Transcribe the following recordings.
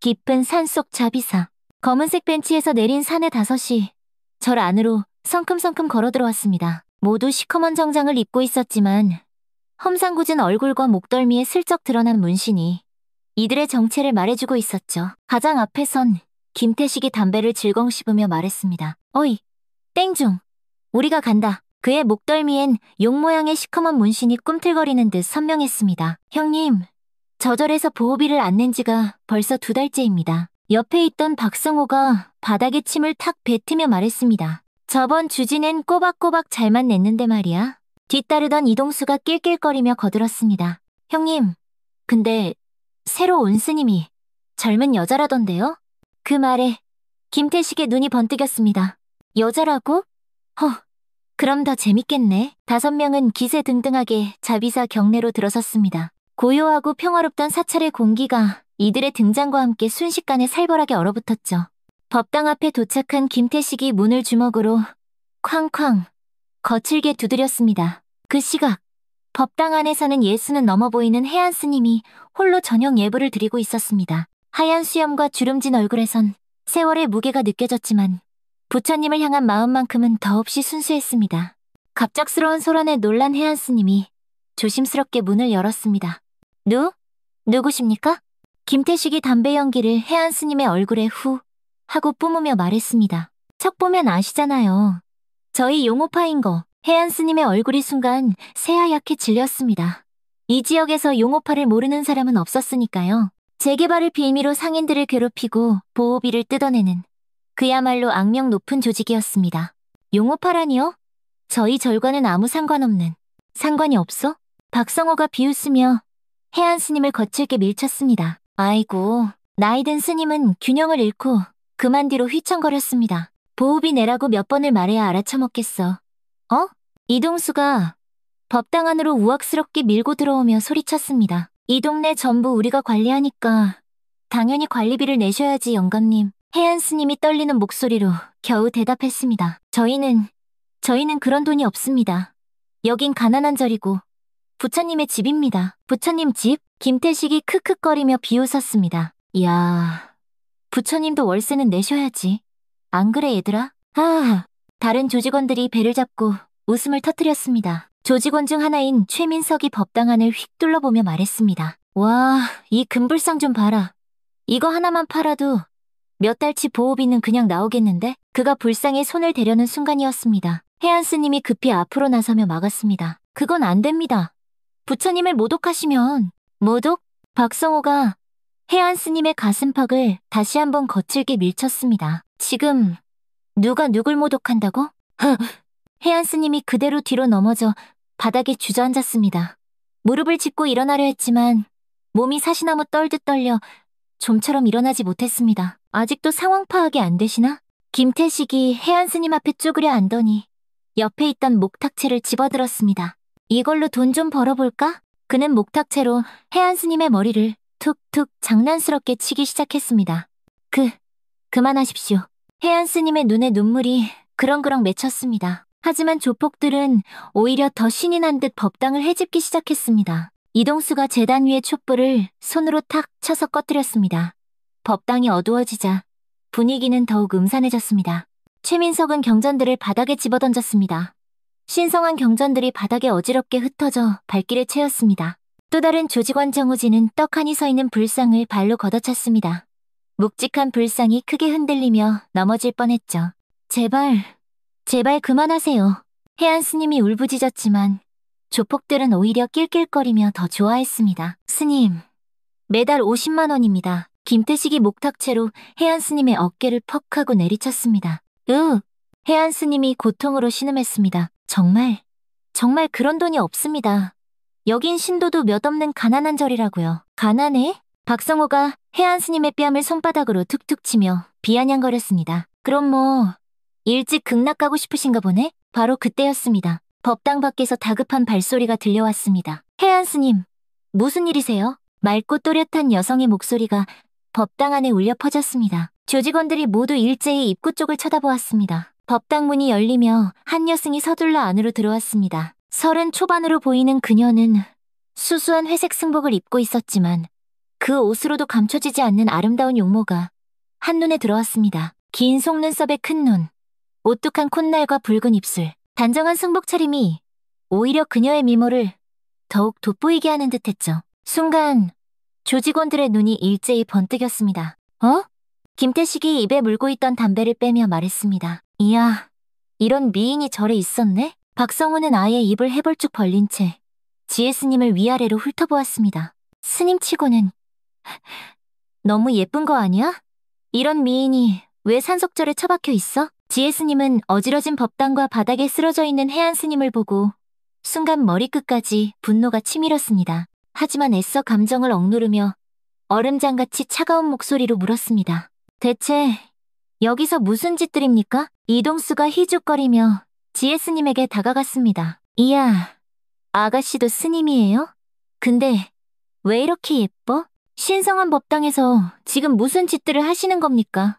깊은 산속 자비사. 검은색 벤치에서 내린 사내 다섯이 절 안으로 성큼성큼 걸어 들어왔습니다. 모두 시커먼 정장을 입고 있었지만 험상궂은 얼굴과 목덜미에 슬쩍 드러난 문신이 이들의 정체를 말해주고 있었죠. 가장 앞에 선 김태식이 담배를 질겅 씹으며 말했습니다. 어이, 땡중, 우리가 간다. 그의 목덜미엔 용 모양의 시커먼 문신이 꿈틀거리는 듯 선명했습니다. 형님, 저 절에서 보호비를 안 낸 지가 벌써 2달째입니다. 옆에 있던 박성호가 바닥에 침을 탁 뱉으며 말했습니다. 저번 주진엔 꼬박꼬박 잘만 냈는데 말이야. 뒤따르던 이동수가 낄낄거리며 거들었습니다. 형님, 근데 새로 온 스님이 젊은 여자라던데요? 그 말에 김태식의 눈이 번뜩였습니다. 여자라고? 그럼 더 재밌겠네. 5명은 기세등등하게 자비사 경내로 들어섰습니다. 고요하고 평화롭던 사찰의 공기가 이들의 등장과 함께 순식간에 살벌하게 얼어붙었죠. 법당 앞에 도착한 김태식이 문을 주먹으로 쾅쾅 거칠게 두드렸습니다. 그 시각 법당 안에서는 예수는 넘어 보이는 해안 스님이 홀로 저녁 예불을 드리고 있었습니다. 하얀 수염과 주름진 얼굴에선 세월의 무게가 느껴졌지만 부처님을 향한 마음만큼은 더없이 순수했습니다. 갑작스러운 소란에 놀란 해안 스님이 조심스럽게 문을 열었습니다. 누구십니까? 김태식이 담배 연기를 해안 스님의 얼굴에 후 하고 뿜으며 말했습니다. 척 보면 아시잖아요. 저희 용호파인 거. 해안 스님의 얼굴이 순간 새하얗게 질렸습니다. 이 지역에서 용호파를 모르는 사람은 없었으니까요. 재개발을 빌미로 상인들을 괴롭히고 보호비를 뜯어내는 그야말로 악명 높은 조직이었습니다. 용호파라니요? 저희 절과는 아무 상관없는. 상관이 없어? 박성호가 비웃으며 해안 스님을 거칠게 밀쳤습니다. 아이고, 나이든 스님은 균형을 잃고 그만 뒤로 휘청거렸습니다. 보호비 내라고 몇 번을 말해야 알아쳐먹겠어. 이동수가 법당 안으로 우악스럽게 밀고 들어오며 소리쳤습니다. 이 동네 전부 우리가 관리하니까 당연히 관리비를 내셔야지 영감님. 해안 스님이 떨리는 목소리로 겨우 대답했습니다. 저희는 그런 돈이 없습니다. 여긴 가난한 절이고 부처님의 집입니다. 부처님 집? 김태식이 크크거리며 비웃었습니다. 이야, 부처님도 월세는 내셔야지. 안 그래 얘들아? 다른 조직원들이 배를 잡고 웃음을 터뜨렸습니다. 조직원 중 하나인 최민석이 법당 안을 휙 둘러보며 말했습니다. 와, 이 금불상 좀 봐라. 이거 하나만 팔아도 몇 달치 보호비는 그냥 나오겠는데? 그가 불상에 손을 대려는 순간이었습니다. 해안 스님이 급히 앞으로 나서며 막았습니다. 그건 안 됩니다. 부처님을 모독하시면. 모독? 박성호가 해안 스님의 가슴팍을 다시 한번 거칠게 밀쳤습니다. 지금 누가 누굴 모독한다고? 해안 스님이 그대로 뒤로 넘어져 바닥에 주저앉았습니다. 무릎을 짚고 일어나려 했지만 몸이 사시나무 떨듯 떨려 좀처럼 일어나지 못했습니다. 아직도 상황 파악이 안 되시나? 김태식이 해안 스님 앞에 쪼그려 앉더니 옆에 있던 목탁채를 집어들었습니다. 이걸로 돈 좀 벌어볼까? 그는 목탁채로 해안 스님의 머리를 툭툭 장난스럽게 치기 시작했습니다. 그만하십시오. 해안 스님의 눈에 눈물이 그렁그렁 맺혔습니다. 하지만 조폭들은 오히려 더 신이 난 듯 법당을 헤집기 시작했습니다. 이동수가 제단 위의 촛불을 손으로 탁 쳐서 꺼뜨렸습니다. 법당이 어두워지자 분위기는 더욱 음산해졌습니다. 최민석은 경전들을 바닥에 집어던졌습니다. 신성한 경전들이 바닥에 어지럽게 흩어져 발길을 채웠습니다. 또 다른 조직원 정우진은 떡하니 서 있는 불상을 발로 걷어찼습니다. 묵직한 불상이 크게 흔들리며 넘어질 뻔했죠. 제발 그만하세요. 해안 스님이 울부짖었지만 조폭들은 오히려 낄낄거리며 더 좋아했습니다. 스님, 매달 50만 원입니다. 김태식이 목탁채로 해안 스님의 어깨를 퍽 하고 내리쳤습니다. 해안 스님이 고통으로 신음했습니다. 정말 그런 돈이 없습니다. 여긴 신도도 몇 없는 가난한 절이라고요. 가난해? 박성호가 해안 스님의 뺨을 손바닥으로 툭툭 치며 비아냥거렸습니다. 그럼 뭐 일찍 극락 가고 싶으신가 보네? 바로 그때였습니다. 법당 밖에서 다급한 발소리가 들려왔습니다. 해안 스님, 무슨 일이세요? 맑고 또렷한 여성의 목소리가 법당 안에 울려 퍼졌습니다. 조직원들이 모두 일제히 입구 쪽을 쳐다보았습니다. 법당 문이 열리며 한 여성이 서둘러 안으로 들어왔습니다. 30 초반으로 보이는 그녀는 수수한 회색 승복을 입고 있었지만 그 옷으로도 감춰지지 않는 아름다운 용모가 한눈에 들어왔습니다. 긴 속눈썹에 큰 눈, 오뚝한 콧날과 붉은 입술, 단정한 승복 차림이 오히려 그녀의 미모를 더욱 돋보이게 하는 듯했죠. 순간 조직원들의 눈이 일제히 번뜩였습니다. 어? 김태식이 입에 물고 있던 담배를 빼며 말했습니다. 이야, 이런 미인이 절에 있었네? 박성우는 아예 입을 해벌쭉 벌린 채 지혜스님을 위아래로 훑어보았습니다. 스님치고는 너무 예쁜 거 아니야? 이런 미인이 왜 산속절에 처박혀 있어? 지혜스님은 어지러진 법당과 바닥에 쓰러져 있는 해안스님을 보고 순간 머리끝까지 분노가 치밀었습니다. 하지만 애써 감정을 억누르며 얼음장같이 차가운 목소리로 물었습니다. 대체 여기서 무슨 짓들입니까? 이동수가 희죽거리며 지혜스님에게 다가갔습니다. 이야, 아가씨도 스님이에요? 근데 왜 이렇게 예뻐? 신성한 법당에서 지금 무슨 짓들을 하시는 겁니까?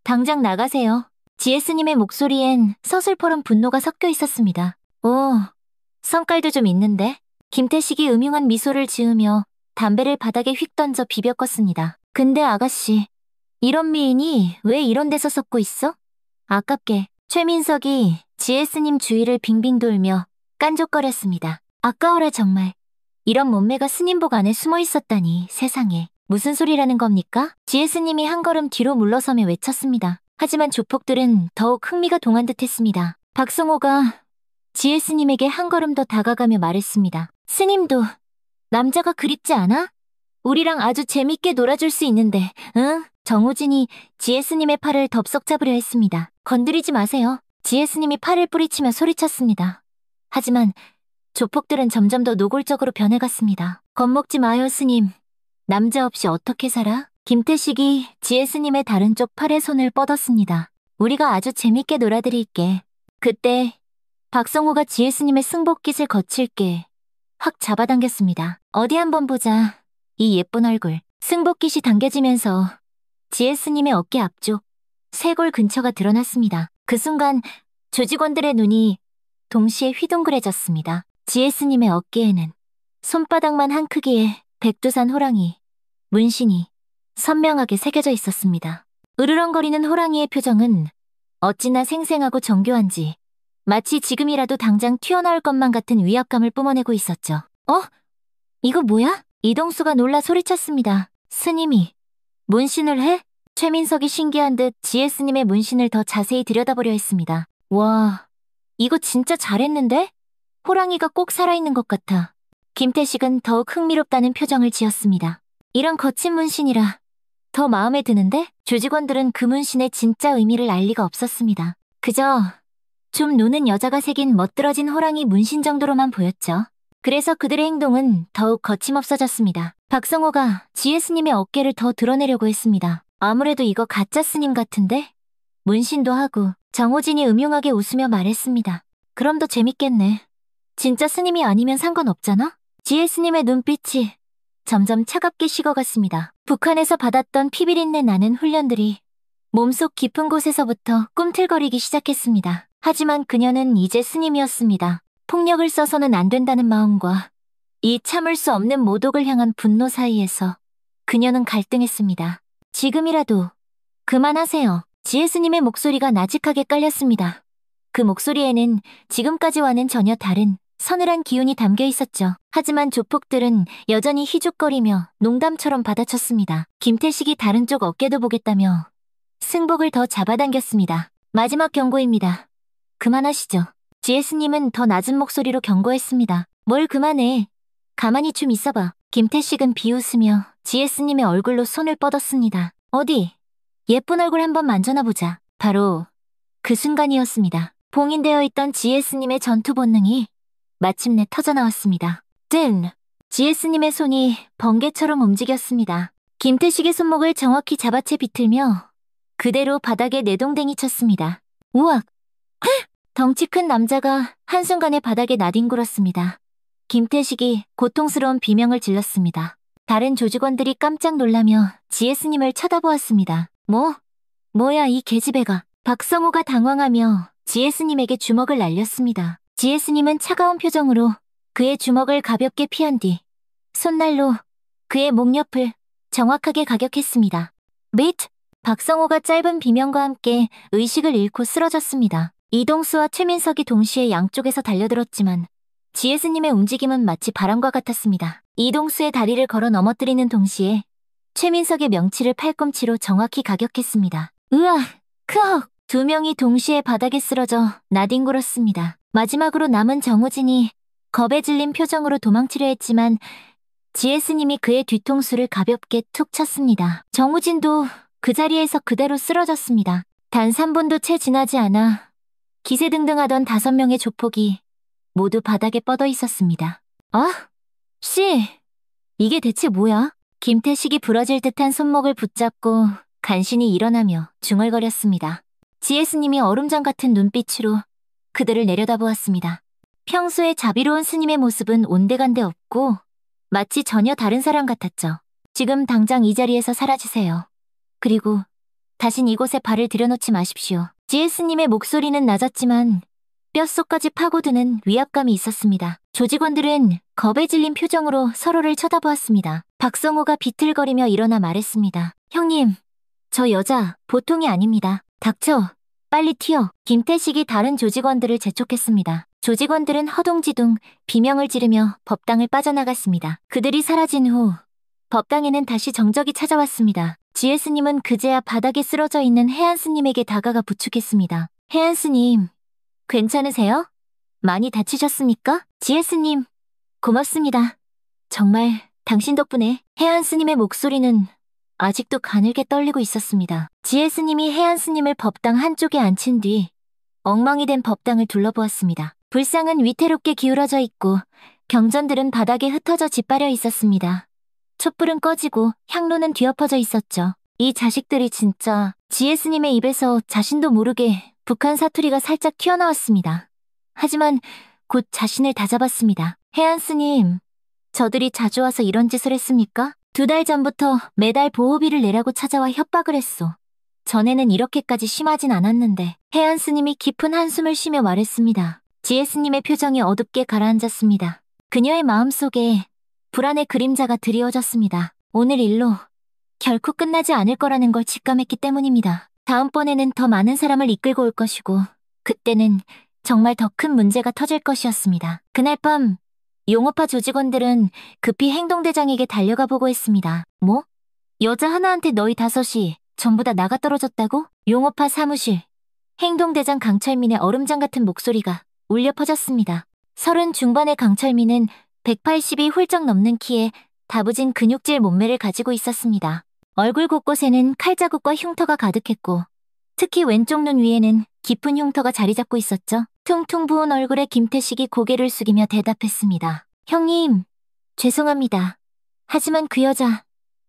당장 나가세요. 지혜스님의 목소리엔 서슬퍼런 분노가 섞여 있었습니다. 오, 성깔도 좀 있는데? 김태식이 음흉한 미소를 지으며 담배를 바닥에 휙 던져 비벼 껐습니다. 근데 아가씨, 이런 미인이 왜 이런 데서 썩고 있어? 아깝게 최민석이 지혜스님 주위를 빙빙 돌며 깐족거렸습니다. 아까워라 정말. 이런 몸매가 스님복 안에 숨어 있었다니 세상에. 무슨 소리라는 겁니까? 지혜스님이 한 걸음 뒤로 물러서며 외쳤습니다. 하지만 조폭들은 더욱 흥미가 동한 듯했습니다. 박성호가 지혜스님에게 한 걸음 더 다가가며 말했습니다. 스님도 남자가 그립지 않아? 우리랑 아주 재밌게 놀아줄 수 있는데, 응? 정우진이 지혜스님의 팔을 덥석 잡으려 했습니다. 건드리지 마세요. 지혜스님이 팔을 뿌리치며 소리쳤습니다. 하지만 조폭들은 점점 더 노골적으로 변해갔습니다. 겁먹지 마요, 스님. 남자 없이 어떻게 살아? 김태식이 지혜스님의 다른 쪽 팔에 손을 뻗었습니다. 우리가 아주 재밌게 놀아드릴게. 그때 박성호가 지혜스님의 승복깃을 거칠게 확 잡아당겼습니다. 어디 한번 보자. 이 예쁜 얼굴. 승복깃이 당겨지면서 지혜스님의 어깨 앞쪽 쇄골 근처가 드러났습니다. 그 순간 조직원들의 눈이 동시에 휘둥그레졌습니다. 지혜스님의 어깨에는 손바닥만 한 크기의 백두산 호랑이 문신이 선명하게 새겨져 있었습니다. 으르렁거리는 호랑이의 표정은 어찌나 생생하고 정교한지 마치 지금이라도 당장 튀어나올 것만 같은 위압감을 뿜어내고 있었죠. 이거 뭐야? 이동수가 놀라 소리쳤습니다. 스님이 문신을 해? 최민석이 신기한 듯 지혜스님의 문신을 더 자세히 들여다보려 했습니다. 와, 이거 진짜 잘했는데? 호랑이가 꼭 살아있는 것 같아. 김태식은 더욱 흥미롭다는 표정을 지었습니다. 이런 거친 문신이라 더 마음에 드는데? 조직원들은 그 문신의 진짜 의미를 알 리가 없었습니다. 그저 좀 노는 여자가 새긴 멋들어진 호랑이 문신 정도로만 보였죠. 그래서 그들의 행동은 더욱 거침없어졌습니다. 박성호가 지혜스님의 어깨를 더 드러내려고 했습니다. 아무래도 이거 가짜 스님 같은데? 문신도 하고. 정호진이 음흉하게 웃으며 말했습니다. 그럼 더 재밌겠네. 진짜 스님이 아니면 상관없잖아? 지혜스님의 눈빛이 점점 차갑게 식어갔습니다. 북한에서 받았던 피비린내 나는 훈련들이 몸속 깊은 곳에서부터 꿈틀거리기 시작했습니다. 하지만 그녀는 이제 스님이었습니다. 폭력을 써서는 안 된다는 마음과 이 참을 수 없는 모독을 향한 분노 사이에서 그녀는 갈등했습니다. 지금이라도 그만하세요. 지혜스님의 목소리가 나직하게 깔렸습니다. 그 목소리에는 지금까지와는 전혀 다른 서늘한 기운이 담겨 있었죠. 하지만 조폭들은 여전히 희죽거리며 농담처럼 받아쳤습니다. 김태식이 다른 쪽 어깨도 보겠다며 승복을 더 잡아당겼습니다. 마지막 경고입니다. 그만하시죠. 지혜스님은 더 낮은 목소리로 경고했습니다. 뭘 그만해. 가만히 좀 있어봐. 김태식은 비웃으며 지혜스님의 얼굴로 손을 뻗었습니다. 어디? 예쁜 얼굴 한번 만져나 보자. 바로 그 순간이었습니다. 봉인되어 있던 지혜스님의 전투 본능이 마침내 터져나왔습니다. 뜬! 지혜스님의 손이 번개처럼 움직였습니다. 김태식의 손목을 정확히 잡아채 비틀며 그대로 바닥에 내동댕이 쳤습니다. 우악! 덩치 큰 남자가 한순간에 바닥에 나뒹굴었습니다. 김태식이 고통스러운 비명을 질렀습니다. 다른 조직원들이 깜짝 놀라며 지혜스님을 쳐다보았습니다. 뭐야 이 계집애가. 박성호가 당황하며 지혜스님에게 주먹을 날렸습니다. 지혜스님은 차가운 표정으로 그의 주먹을 가볍게 피한 뒤 손날로 그의 목 옆을 정확하게 가격했습니다. 및 박성호가 짧은 비명과 함께 의식을 잃고 쓰러졌습니다. 이동수와 최민석이 동시에 양쪽에서 달려들었지만 GS님의 움직임은 마치 바람과 같았습니다. 이동수의 다리를 걸어 넘어뜨리는 동시에 최민석의 명치를 팔꿈치로 정확히 가격했습니다. 으아! 크헉! 두 명이 동시에 바닥에 쓰러져 나뒹굴었습니다. 마지막으로 남은 정우진이 겁에 질린 표정으로 도망치려 했지만 GS님이 그의 뒤통수를 가볍게 툭 쳤습니다. 정우진도 그 자리에서 그대로 쓰러졌습니다. 단 3분도 채 지나지 않아 기세등등하던 5명의 조폭이 모두 바닥에 뻗어 있었습니다. 아? 씨! 이게 대체 뭐야? 김태식이 부러질 듯한 손목을 붙잡고 간신히 일어나며 중얼거렸습니다. GS님이 얼음장 같은 눈빛으로 그들을 내려다보았습니다. 평소에 자비로운 스님의 모습은 온데간데 없고 마치 전혀 다른 사람 같았죠. 지금 당장 이 자리에서 사라지세요. 그리고 다신 이곳에 발을 들여놓지 마십시오. GS님의 목소리는 낮았지만 뼛속까지 파고드는 위압감이 있었습니다. 조직원들은 겁에 질린 표정으로 서로를 쳐다보았습니다. 박성호가 비틀거리며 일어나 말했습니다. 형님, 저 여자 보통이 아닙니다. 닥쳐. 빨리 튀어. 김태식이 다른 조직원들을 재촉했습니다. 조직원들은 허둥지둥 비명을 지르며 법당을 빠져나갔습니다. 그들이 사라진 후 법당에는 다시 정적이 찾아왔습니다. GS님은 그제야 바닥에 쓰러져 있는 혜안스님에게 다가가 부축했습니다. 혜안스님, 괜찮으세요? 많이 다치셨습니까? GS님, 고맙습니다. 정말 당신 덕분에. 혜안스님의 목소리는 아직도 가늘게 떨리고 있었습니다. GS님이 혜안스님을 법당 한쪽에 앉힌 뒤 엉망이 된 법당을 둘러보았습니다. 불상은 위태롭게 기울어져 있고 경전들은 바닥에 흩어져 짓바려 있었습니다. 촛불은 꺼지고 향로는 뒤엎어져 있었죠. 이 자식들이 진짜. GS님의 입에서 자신도 모르게 북한 사투리가 살짝 튀어나왔습니다. 하지만 곧 자신을 다잡았습니다. 혜안스님, 저들이 자주 와서 이런 짓을 했습니까? 2달 전부터 매달 보호비를 내라고 찾아와 협박을 했소. 전에는 이렇게까지 심하진 않았는데. 혜안스님이 깊은 한숨을 쉬며 말했습니다. GS님의 표정이 어둡게 가라앉았습니다. 그녀의 마음속에 불안의 그림자가 드리워졌습니다. 오늘 일로 결코 끝나지 않을 거라는 걸 직감했기 때문입니다. 다음번에는 더 많은 사람을 이끌고 올 것이고 그때는 정말 더 큰 문제가 터질 것이었습니다. 그날 밤 용업파 조직원들은 급히 행동대장에게 달려가 보고 했습니다. 뭐? 여자 하나한테 너희 5이 전부 다 나가 떨어졌다고? 용업파 사무실. 행동대장 강철민의 얼음장 같은 목소리가 울려 퍼졌습니다. 30 중반의 강철민은 180이 훌쩍 넘는 키에 다부진 근육질 몸매를 가지고 있었습니다. 얼굴 곳곳에는 칼자국과 흉터가 가득했고 특히 왼쪽 눈 위에는 깊은 흉터가 자리 잡고 있었죠. 퉁퉁 부은 얼굴에 김태식이 고개를 숙이며 대답했습니다. 형님, 죄송합니다. 하지만 그 여자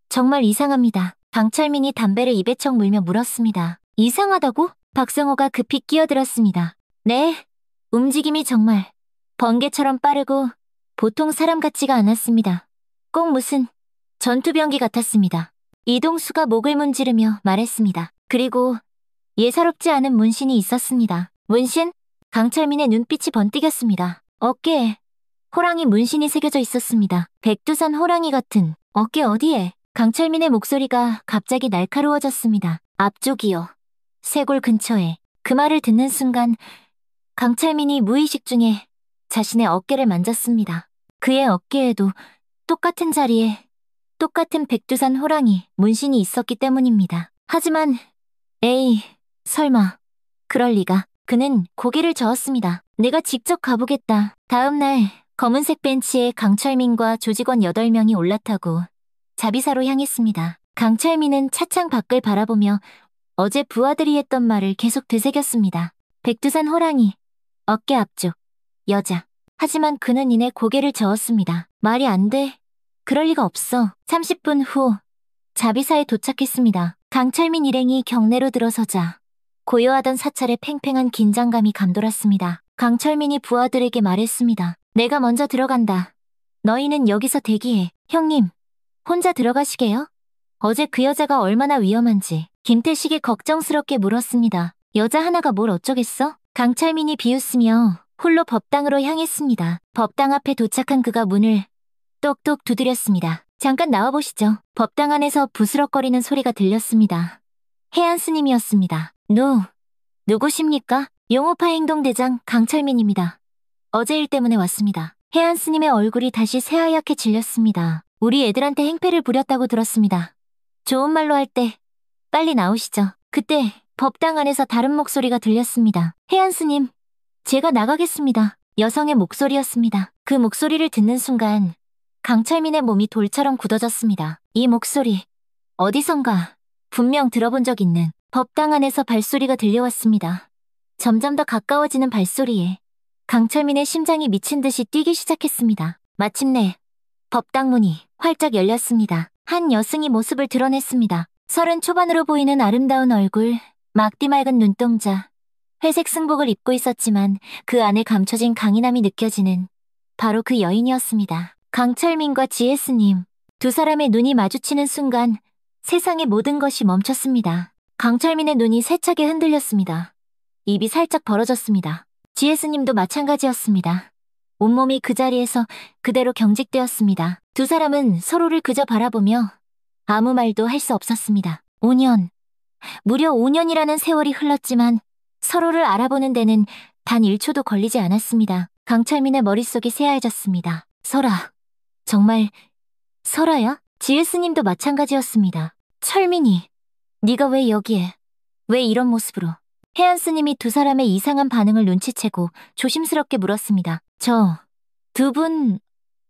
정말 이상합니다. 강철민이 담배를 입에 척 물며 물었습니다. 이상하다고? 박성호가 급히 끼어들었습니다. 네, 움직임이 정말 번개처럼 빠르고 보통 사람 같지가 않았습니다. 꼭 무슨 전투병기 같았습니다. 이동수가 목을 문지르며 말했습니다. 그리고 예사롭지 않은 문신이 있었습니다. 문신? 강철민의 눈빛이 번뜩였습니다. 어깨에 호랑이 문신이 새겨져 있었습니다. 백두산 호랑이 같은. 어깨 어디에? 강철민의 목소리가 갑자기 날카로워졌습니다. 앞쪽이요. 쇄골 근처에. 그 말을 듣는 순간 강철민이 무의식 중에 자신의 어깨를 만졌습니다. 그의 어깨에도 똑같은 자리에 똑같은 백두산 호랑이 문신이 있었기 때문입니다. 하지만 에이, 설마 그럴 리가. 그는 고개를 저었습니다. 내가 직접 가보겠다. 다음 날 검은색 벤치에 강철민과 조직원 8명이 올라타고 자비사로 향했습니다. 강철민은 차창 밖을 바라보며 어제 부하들이 했던 말을 계속 되새겼습니다. 백두산 호랑이, 어깨 앞쪽, 여자. 하지만 그는 이내 고개를 저었습니다. 말이 안 돼. 그럴 리가 없어. 30분 후 자비사에 도착했습니다. 강철민 일행이 경내로 들어서자 고요하던 사찰에 팽팽한 긴장감이 감돌았습니다. 강철민이 부하들에게 말했습니다. 내가 먼저 들어간다. 너희는 여기서 대기해. 형님, 혼자 들어가시게요? 어제 그 여자가 얼마나 위험한지 김태식이 걱정스럽게 물었습니다. 여자 하나가 뭘 어쩌겠어? 강철민이 비웃으며 홀로 법당으로 향했습니다. 법당 앞에 도착한 그가 문을 똑똑 두드렸습니다. 잠깐 나와보시죠. 법당 안에서 부스럭거리는 소리가 들렸습니다. 혜안 스님이었습니다. 누구십니까? 용호파 행동대장 강철민입니다. 어제 일 때문에 왔습니다. 혜안 스님의 얼굴이 다시 새하얗게 질렸습니다. 우리 애들한테 행패를 부렸다고 들었습니다. 좋은 말로 할 때 빨리 나오시죠. 그때 법당 안에서 다른 목소리가 들렸습니다. 혜안 스님, 제가 나가겠습니다. 여성의 목소리였습니다. 그 목소리를 듣는 순간 강철민의 몸이 돌처럼 굳어졌습니다. 이 목소리, 어디선가 분명 들어본 적 있는. 법당 안에서 발소리가 들려왔습니다. 점점 더 가까워지는 발소리에 강철민의 심장이 미친 듯이 뛰기 시작했습니다. 마침내 법당 문이 활짝 열렸습니다. 한 여승이 모습을 드러냈습니다. 30 초반으로 보이는 아름다운 얼굴, 막디 맑은 눈동자, 회색 승복을 입고 있었지만 그 안에 감춰진 강인함이 느껴지는 바로 그 여인이었습니다. 강철민과 GS님, 두 사람의 눈이 마주치는 순간 세상의 모든 것이 멈췄습니다. 강철민의 눈이 세차게 흔들렸습니다. 입이 살짝 벌어졌습니다. GS님도 마찬가지였습니다. 온몸이 그 자리에서 그대로 경직되었습니다. 두 사람은 서로를 그저 바라보며 아무 말도 할 수 없었습니다. 5년, 무려 5년이라는 세월이 흘렀지만 서로를 알아보는 데는 단 1초도 걸리지 않았습니다. 강철민의 머릿속이 새하얘졌습니다. 설아, 정말 설아야? GS님도 마찬가지였습니다. 철민이, 네가 왜 여기에? 왜 이런 모습으로? 혜안 스님이 두 사람의 이상한 반응을 눈치채고 조심스럽게 물었습니다. 저, 두 분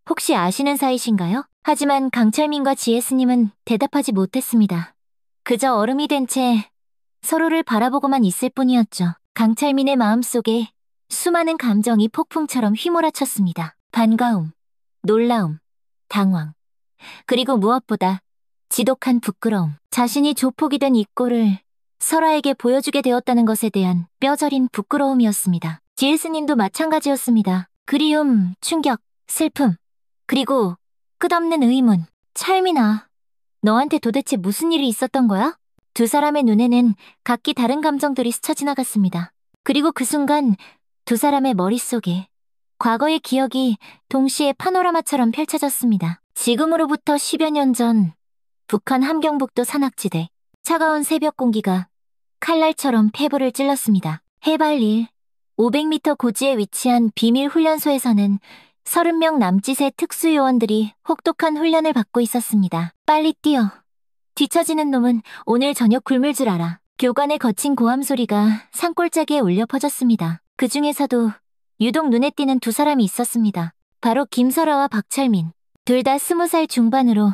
혹시 아시는 사이신가요? 하지만 강철민과 GS님은 대답하지 못했습니다. 그저 얼음이 된 채 서로를 바라보고만 있을 뿐이었죠. 강철민의 마음속에 수많은 감정이 폭풍처럼 휘몰아쳤습니다. 반가움, 놀라움, 당황, 그리고 무엇보다 지독한 부끄러움. 자신이 조폭이 된 이 꼴을 설아에게 보여주게 되었다는 것에 대한 뼈저린 부끄러움이었습니다. GS님도 마찬가지였습니다. 그리움, 충격, 슬픔, 그리고 끝없는 의문. 철민아, 너한테 도대체 무슨 일이 있었던 거야? 두 사람의 눈에는 각기 다른 감정들이 스쳐 지나갔습니다. 그리고 그 순간 두 사람의 머릿속에 과거의 기억이 동시에 파노라마처럼 펼쳐졌습니다. 지금으로부터 10여 년 전 북한 함경북도 산악지대. 차가운 새벽 공기가 칼날처럼 폐부를 찔렀습니다. 해발 1, 500m 고지에 위치한 비밀 훈련소에서는 30명 남짓의 특수요원들이 혹독한 훈련을 받고 있었습니다. 빨리 뛰어. 뒤처지는 놈은 오늘 저녁 굶을 줄 알아. 교관의 거친 고함 소리가 산골짜기에 울려 퍼졌습니다. 그 중에서도 유독 눈에 띄는 두 사람이 있었습니다. 바로 김설아와 박철민. 둘 다 20살 중반으로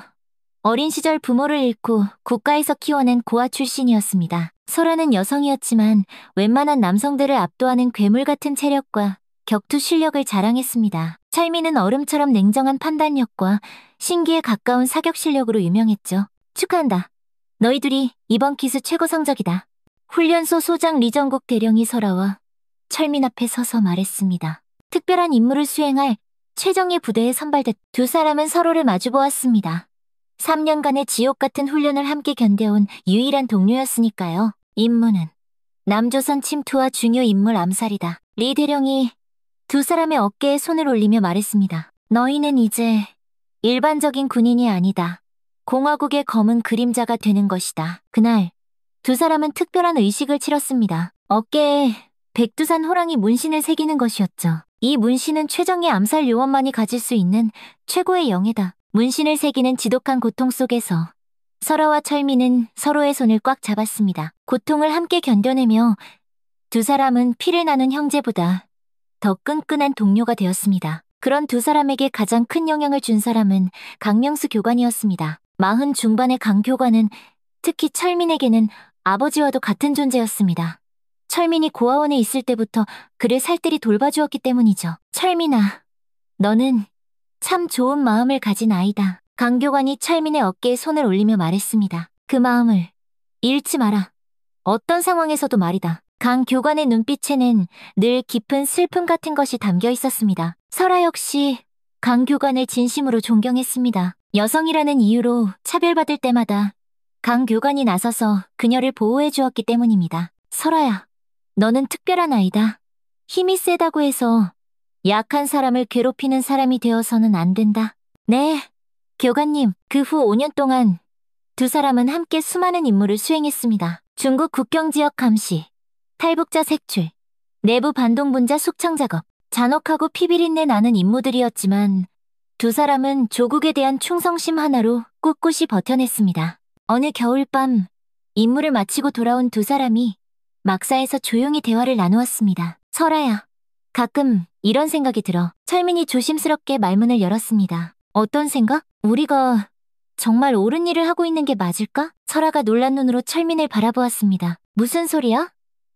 어린 시절 부모를 잃고 국가에서 키워낸 고아 출신이었습니다. 설아는 여성이었지만 웬만한 남성들을 압도하는 괴물 같은 체력과 격투 실력을 자랑했습니다. 철민은 얼음처럼 냉정한 판단력과 신기에 가까운 사격 실력으로 유명했죠. 축하한다. 너희 둘이 이번 기수 최고 성적이다. 훈련소 소장 리정국 대령이 설아와 철민 앞에 서서 말했습니다. 특별한 임무를 수행할 최정예 부대에 선발됐. 두 사람은 서로를 마주보았습니다. 3년간의 지옥 같은 훈련을 함께 견뎌온 유일한 동료였으니까요. 임무는 남조선 침투와 중요 인물 암살이다. 리 대령이 두 사람의 어깨에 손을 올리며 말했습니다. 너희는 이제 일반적인 군인이 아니다. 공화국의 검은 그림자가 되는 것이다. 그날 두 사람은 특별한 의식을 치렀습니다. 어깨에 백두산 호랑이 문신을 새기는 것이었죠. 이 문신은 최정예 암살 요원만이 가질 수 있는 최고의 영예다. 문신을 새기는 지독한 고통 속에서 설아와 철민은 서로의 손을 꽉 잡았습니다. 고통을 함께 견뎌내며 두 사람은 피를 나눈 형제보다 더 끈끈한 동료가 되었습니다. 그런 두 사람에게 가장 큰 영향을 준 사람은 강명수 교관이었습니다. 40 중반의 강 교관은 특히 철민에게는 아버지와도 같은 존재였습니다. 철민이 고아원에 있을 때부터 그를 살뜰히 돌봐주었기 때문이죠. 철민아, 너는 참 좋은 마음을 가진 아이다. 강 교관이 철민의 어깨에 손을 올리며 말했습니다. 그 마음을 잃지 마라. 어떤 상황에서도 말이다. 강 교관의 눈빛에는 늘 깊은 슬픔 같은 것이 담겨 있었습니다. 설아 역시 강 교관을 진심으로 존경했습니다. 여성이라는 이유로 차별받을 때마다 강 교관이 나서서 그녀를 보호해 주었기 때문입니다. 설아야, 너는 특별한 아이다. 힘이 세다고 해서 약한 사람을 괴롭히는 사람이 되어서는 안 된다. 네, 교관님, 그 후 5년 동안 두 사람은 함께 수많은 임무를 수행했습니다. 중국 국경 지역 감시, 탈북자 색출, 내부 반동 분자 숙청 작업, 잔혹하고 피비린내 나는 임무들이었지만 두 사람은 조국에 대한 충성심 하나로 꿋꿋이 버텨냈습니다. 어느 겨울밤 임무를 마치고 돌아온 두 사람이 막사에서 조용히 대화를 나누었습니다. 설아야, 가끔 이런 생각이 들어. 철민이 조심스럽게 말문을 열었습니다. 어떤 생각? 우리가 정말 옳은 일을 하고 있는 게 맞을까? 설아가 놀란 눈으로 철민을 바라보았습니다. 무슨 소리야?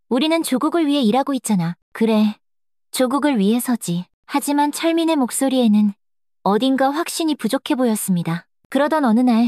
우리는 조국을 위해 일하고 있잖아. 그래, 조국을 위해서지. 하지만 철민의 목소리에는 어딘가 확신이 부족해 보였습니다. 그러던 어느 날,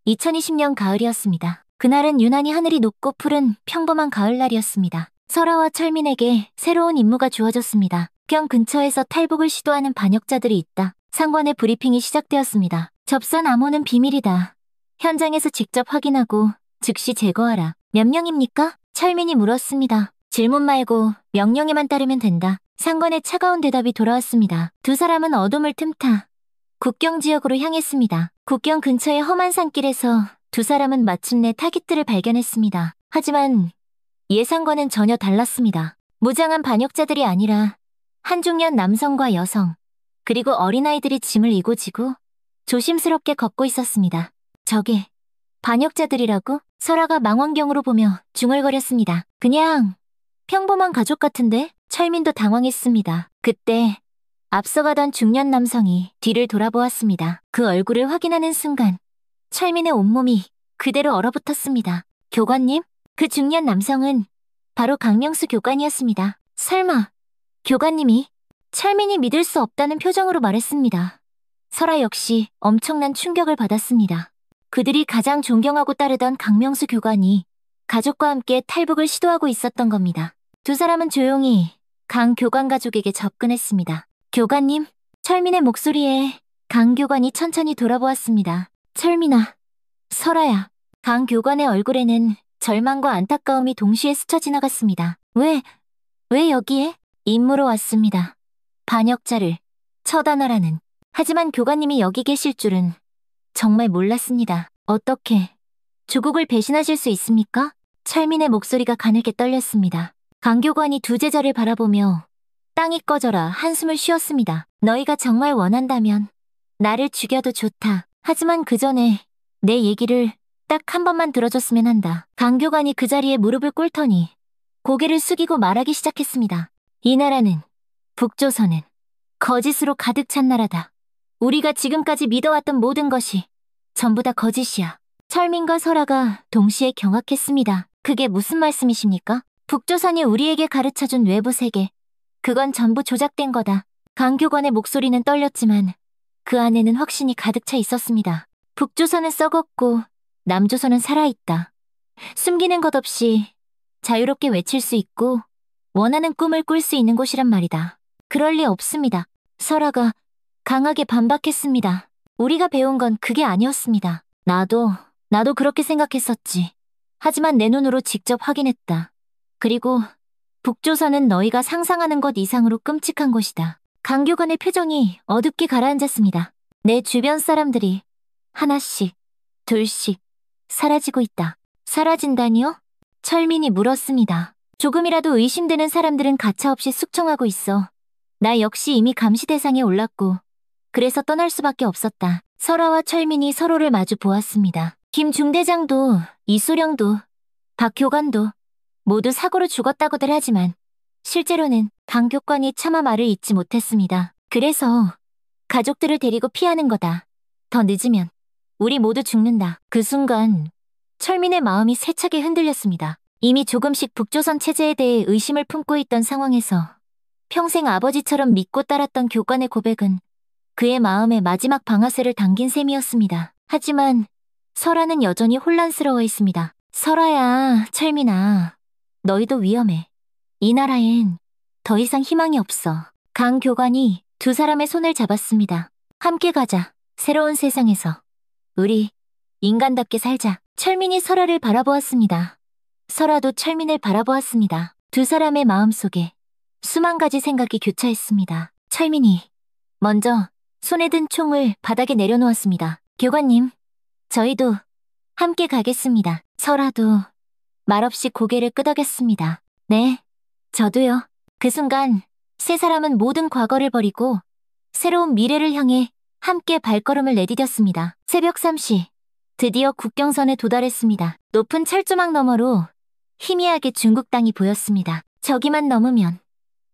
2020년 가을이었습니다. 그날은 유난히 하늘이 높고 푸른 평범한 가을날이었습니다. 설아와 철민에게 새로운 임무가 주어졌습니다. 국경 근처에서 탈북을 시도하는 반역자들이 있다. 상관의 브리핑이 시작되었습니다. 접선 암호는 비밀이다. 현장에서 직접 확인하고 즉시 제거하라. 몇 명입니까? 철민이 물었습니다. 질문 말고 명령에만 따르면 된다. 상관의 차가운 대답이 돌아왔습니다. 두 사람은 어둠을 틈타 국경 지역으로 향했습니다. 국경 근처의 험한 산길에서 두 사람은 마침내 타깃들을 발견했습니다. 하지만 예상과는 전혀 달랐습니다. 무장한 반역자들이 아니라 한중년 남성과 여성, 그리고 어린아이들이 짐을 이고지고 조심스럽게 걷고 있었습니다. 저게 반역자들이라고? 설아가 망원경으로 보며 중얼거렸습니다. 그냥 평범한 가족 같은데? 철민도 당황했습니다. 그때 앞서가던 중년 남성이 뒤를 돌아보았습니다. 그 얼굴을 확인하는 순간 철민의 온몸이 그대로 얼어붙었습니다. 교관님? 그 중년 남성은 바로 강명수 교관이었습니다. 설마 교관님이? 철민이 믿을 수 없다는 표정으로 말했습니다. 설아 역시 엄청난 충격을 받았습니다. 그들이 가장 존경하고 따르던 강명수 교관이 가족과 함께 탈북을 시도하고 있었던 겁니다. 두 사람은 조용히 강 교관 가족에게 접근했습니다. 교관님? 철민의 목소리에 강 교관이 천천히 돌아보았습니다. 철민아, 설아야. 강 교관의 얼굴에는 절망과 안타까움이 동시에 스쳐 지나갔습니다. 왜 여기에? 임무로 왔습니다. 반역자를 처단하라는. 하지만 교관님이 여기 계실 줄은 정말 몰랐습니다. 어떻게 조국을 배신하실 수 있습니까? 철민의 목소리가 가늘게 떨렸습니다. 강 교관이 두 제자를 바라보며 땅이 꺼져라 한숨을 쉬었습니다. 너희가 정말 원한다면 나를 죽여도 좋다. 하지만 그 전에 내 얘기를 딱 한 번만 들어줬으면 한다. 강 교관이 그 자리에 무릎을 꿇더니 고개를 숙이고 말하기 시작했습니다. 이 나라는, 북조선은 거짓으로 가득 찬 나라다. 우리가 지금까지 믿어왔던 모든 것이 전부 다 거짓이야. 철민과 설아가 동시에 경악했습니다. 그게 무슨 말씀이십니까? 북조선이 우리에게 가르쳐준 외부 세계, 그건 전부 조작된 거다. 강 교관의 목소리는 떨렸지만 그 안에는 확신이 가득 차 있었습니다. 북조선은 썩었고 남조선은 살아있다. 숨기는 것 없이 자유롭게 외칠 수 있고 원하는 꿈을 꿀 수 있는 곳이란 말이다. 그럴 리 없습니다. 설아가 강하게 반박했습니다. 우리가 배운 건 그게 아니었습니다. 나도 그렇게 생각했었지. 하지만 내 눈으로 직접 확인했다. 그리고 북조선은 너희가 상상하는 것 이상으로 끔찍한 곳이다. 강 교관의 표정이 어둡게 가라앉았습니다. 내 주변 사람들이 하나씩, 둘씩 사라지고 있다. 사라진다니요? 철민이 물었습니다. 조금이라도 의심되는 사람들은 가차없이 숙청하고 있어. 나 역시 이미 감시 대상에 올랐고 그래서 떠날 수밖에 없었다. 설아와 철민이 서로를 마주 보았습니다. 김 중대장도 이소령도 박 교관도 모두 사고로 죽었다고들 하지만 실제로는 강 교관이 차마 말을 잇지 못했습니다. 그래서 가족들을 데리고 피하는 거다. 더 늦으면 우리 모두 죽는다. 그 순간 철민의 마음이 세차게 흔들렸습니다. 이미 조금씩 북조선 체제에 대해 의심을 품고 있던 상황에서 평생 아버지처럼 믿고 따랐던 교관의 고백은 그의 마음에 마지막 방아쇠를 당긴 셈이었습니다. 하지만 설아는 여전히 혼란스러워했습니다. 설아야, 철민아, 너희도 위험해. 이 나라엔 더 이상 희망이 없어. 강 교관이 두 사람의 손을 잡았습니다. 함께 가자. 새로운 세상에서 우리 인간답게 살자. 철민이 설아를 바라보았습니다. 설아도 철민을 바라보았습니다. 두 사람의 마음속에 수만 가지 생각이 교차했습니다. 철민이 먼저 손에 든 총을 바닥에 내려놓았습니다. 교관님, 저희도 함께 가겠습니다. 설아도 말없이 고개를 끄덕였습니다. 네, 저도요. 그 순간 세 사람은 모든 과거를 버리고 새로운 미래를 향해 함께 발걸음을 내디뎠습니다. 새벽 3시, 드디어 국경선에 도달했습니다. 높은 철조망 너머로 희미하게 중국 땅이 보였습니다. 저기만 넘으면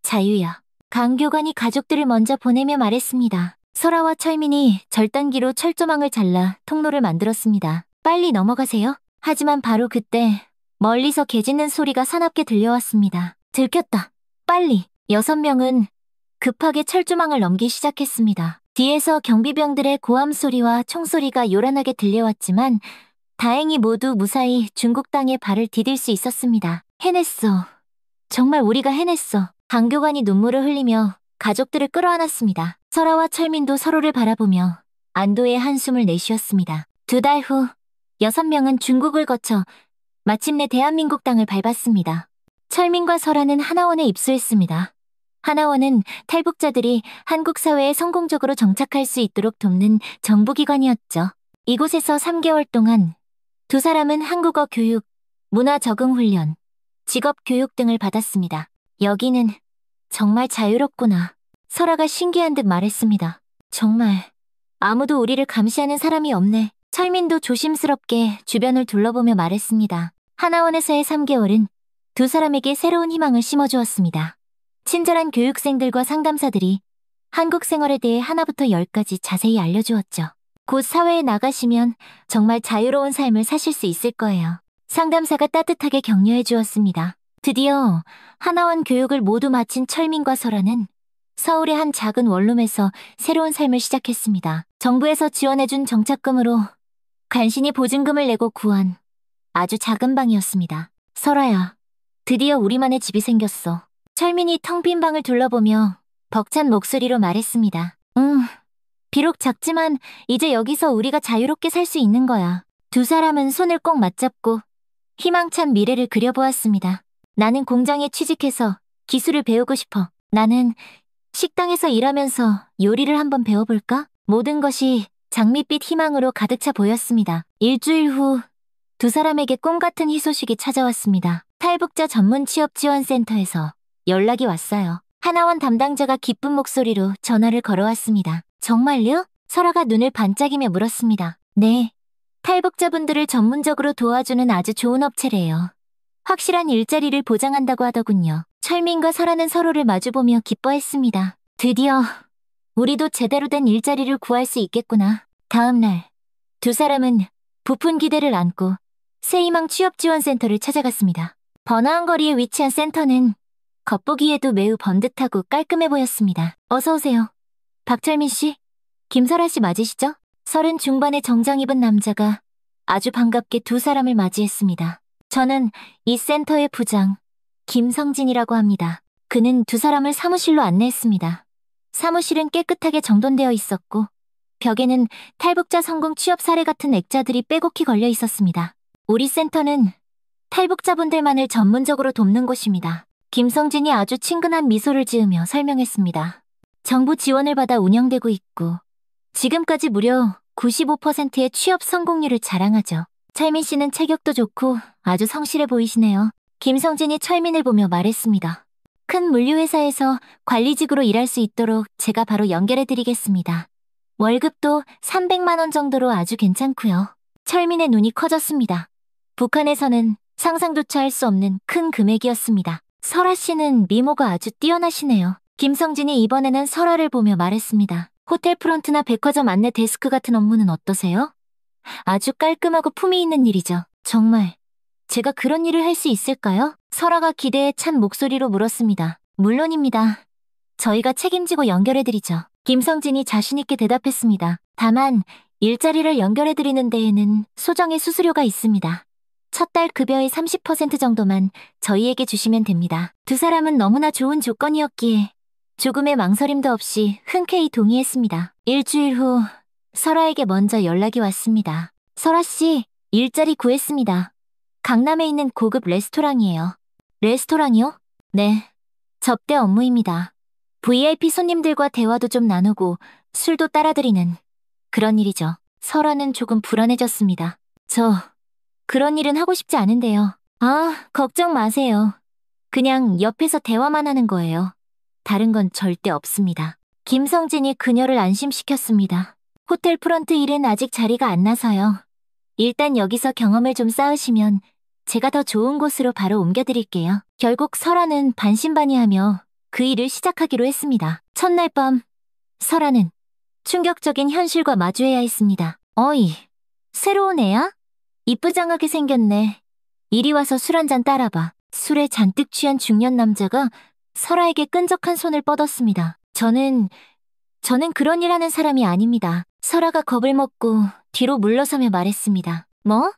자유야. 강 교관이 가족들을 먼저 보내며 말했습니다. 설아와 철민이 절단기로 철조망을 잘라 통로를 만들었습니다. 빨리 넘어가세요. 하지만 바로 그때 멀리서 개 짖는 소리가 사납게 들려왔습니다. 들켰다. 빨리. 6명은 급하게 철조망을 넘기 시작했습니다. 뒤에서 경비병들의 고함 소리와 총소리가 요란하게 들려왔지만 다행히 모두 무사히 중국 땅에 발을 디딜 수 있었습니다. 해냈어. 정말 우리가 해냈어. 강 교관이 눈물을 흘리며 가족들을 끌어안았습니다. 설아와 철민도 서로를 바라보며 안도의 한숨을 내쉬었습니다. 2달 후 6명은 중국을 거쳐 마침내 대한민국 땅을 밟았습니다. 철민과 설아는 하나원에 입소했습니다. 하나원은 탈북자들이 한국 사회에 성공적으로 정착할 수 있도록 돕는 정부기관이었죠. 이곳에서 3개월 동안 두 사람은 한국어 교육, 문화 적응 훈련, 직업 교육 등을 받았습니다. 여기는 정말 자유롭구나. 설아가 신기한 듯 말했습니다. 정말 아무도 우리를 감시하는 사람이 없네. 철민도 조심스럽게 주변을 둘러보며 말했습니다. 하나원에서의 3개월은 두 사람에게 새로운 희망을 심어주었습니다. 친절한 교육생들과 상담사들이 한국 생활에 대해 하나부터 10까지 자세히 알려주었죠. 곧 사회에 나가시면 정말 자유로운 삶을 사실 수 있을 거예요. 상담사가 따뜻하게 격려해 주었습니다. 드디어 하나원 교육을 모두 마친 철민과 설아는 서울의 한 작은 원룸에서 새로운 삶을 시작했습니다. 정부에서 지원해준 정착금으로 간신히 보증금을 내고 구한 아주 작은 방이었습니다. 설아야, 드디어 우리만의 집이 생겼어. 철민이 텅 빈 방을 둘러보며 벅찬 목소리로 말했습니다. 비록 작지만 이제 여기서 우리가 자유롭게 살 수 있는 거야. 두 사람은 손을 꼭 맞잡고 희망찬 미래를 그려보았습니다. 나는 공장에 취직해서 기술을 배우고 싶어. 나는 식당에서 일하면서 요리를 한번 배워볼까? 모든 것이 장밋빛 희망으로 가득 차 보였습니다. 일주일 후 두 사람에게 꿈 같은 희소식이 찾아왔습니다. 탈북자 전문 취업 지원센터에서 연락이 왔어요. 하나원 담당자가 기쁜 목소리로 전화를 걸어왔습니다. 정말요? 설아가 눈을 반짝이며 물었습니다. 네. 탈북자분들을 전문적으로 도와주는 아주 좋은 업체래요. 확실한 일자리를 보장한다고 하더군요. 철민과 설아는 서로를 마주보며 기뻐했습니다. 드디어 우리도 제대로 된 일자리를 구할 수 있겠구나. 다음 날 두 사람은 부푼 기대를 안고 새희망 취업지원센터를 찾아갔습니다. 번화한 거리에 위치한 센터는 겉보기에도 매우 번듯하고 깔끔해 보였습니다. 어서 오세요. 박철민 씨, 김설아 씨 맞으시죠? 30 중반의 정장 입은 남자가 아주 반갑게 두 사람을 맞이했습니다. 저는 이 센터의 부장, 김성진이라고 합니다. 그는 두 사람을 사무실로 안내했습니다. 사무실은 깨끗하게 정돈되어 있었고 벽에는 탈북자 성공 취업 사례 같은 액자들이 빼곡히 걸려 있었습니다. 우리 센터는 탈북자분들만을 전문적으로 돕는 곳입니다. 김성진이 아주 친근한 미소를 지으며 설명했습니다. 정부 지원을 받아 운영되고 있고 지금까지 무려 95%의 취업 성공률을 자랑하죠. 철민 씨는 체격도 좋고 아주 성실해 보이시네요. 김성진이 철민을 보며 말했습니다. 큰 물류회사에서 관리직으로 일할 수 있도록 제가 바로 연결해드리겠습니다. 월급도 300만 원 정도로 아주 괜찮고요. 철민의 눈이 커졌습니다. 북한에서는 상상조차 할 수 없는 큰 금액이었습니다. 설아 씨는 미모가 아주 뛰어나시네요. 김성진이 이번에는 설아를 보며 말했습니다. 호텔 프론트나 백화점 안내 데스크 같은 업무는 어떠세요? 아주 깔끔하고 품위 있는 일이죠. 정말 제가 그런 일을 할 수 있을까요? 설아가 기대에 찬 목소리로 물었습니다. 물론입니다. 저희가 책임지고 연결해드리죠. 김성진이 자신있게 대답했습니다. 다만 일자리를 연결해드리는 데에는 소정의 수수료가 있습니다. 첫 달 급여의 30% 정도만 저희에게 주시면 됩니다. 두 사람은 너무나 좋은 조건이었기에 조금의 망설임도 없이 흔쾌히 동의했습니다. 일주일 후 설아에게 먼저 연락이 왔습니다. 설아 씨, 일자리 구했습니다. 강남에 있는 고급 레스토랑이에요. 레스토랑이요? 네. 접대 업무입니다. VIP 손님들과 대화도 좀 나누고 술도 따라드리는 그런 일이죠. 설아는 조금 불안해졌습니다. 저 그런 일은 하고 싶지 않은데요. 아, 걱정 마세요. 그냥 옆에서 대화만 하는 거예요. 다른 건 절대 없습니다. 김성진이 그녀를 안심시켰습니다. 호텔 프런트 일은 아직 자리가 안 나서요. 일단 여기서 경험을 좀 쌓으시면 제가 더 좋은 곳으로 바로 옮겨드릴게요. 결국 설아는 반신반의하며 그 일을 시작하기로 했습니다. 첫날 밤, 설아는 충격적인 현실과 마주해야 했습니다. 어이, 새로운 애야? 이쁘장하게 생겼네. 이리 와서 술 한잔 따라봐. 술에 잔뜩 취한 중년 남자가 설아에게 끈적한 손을 뻗었습니다. 저는 그런 일 하는 사람이 아닙니다. 설아가 겁을 먹고 뒤로 물러서며 말했습니다. 뭐?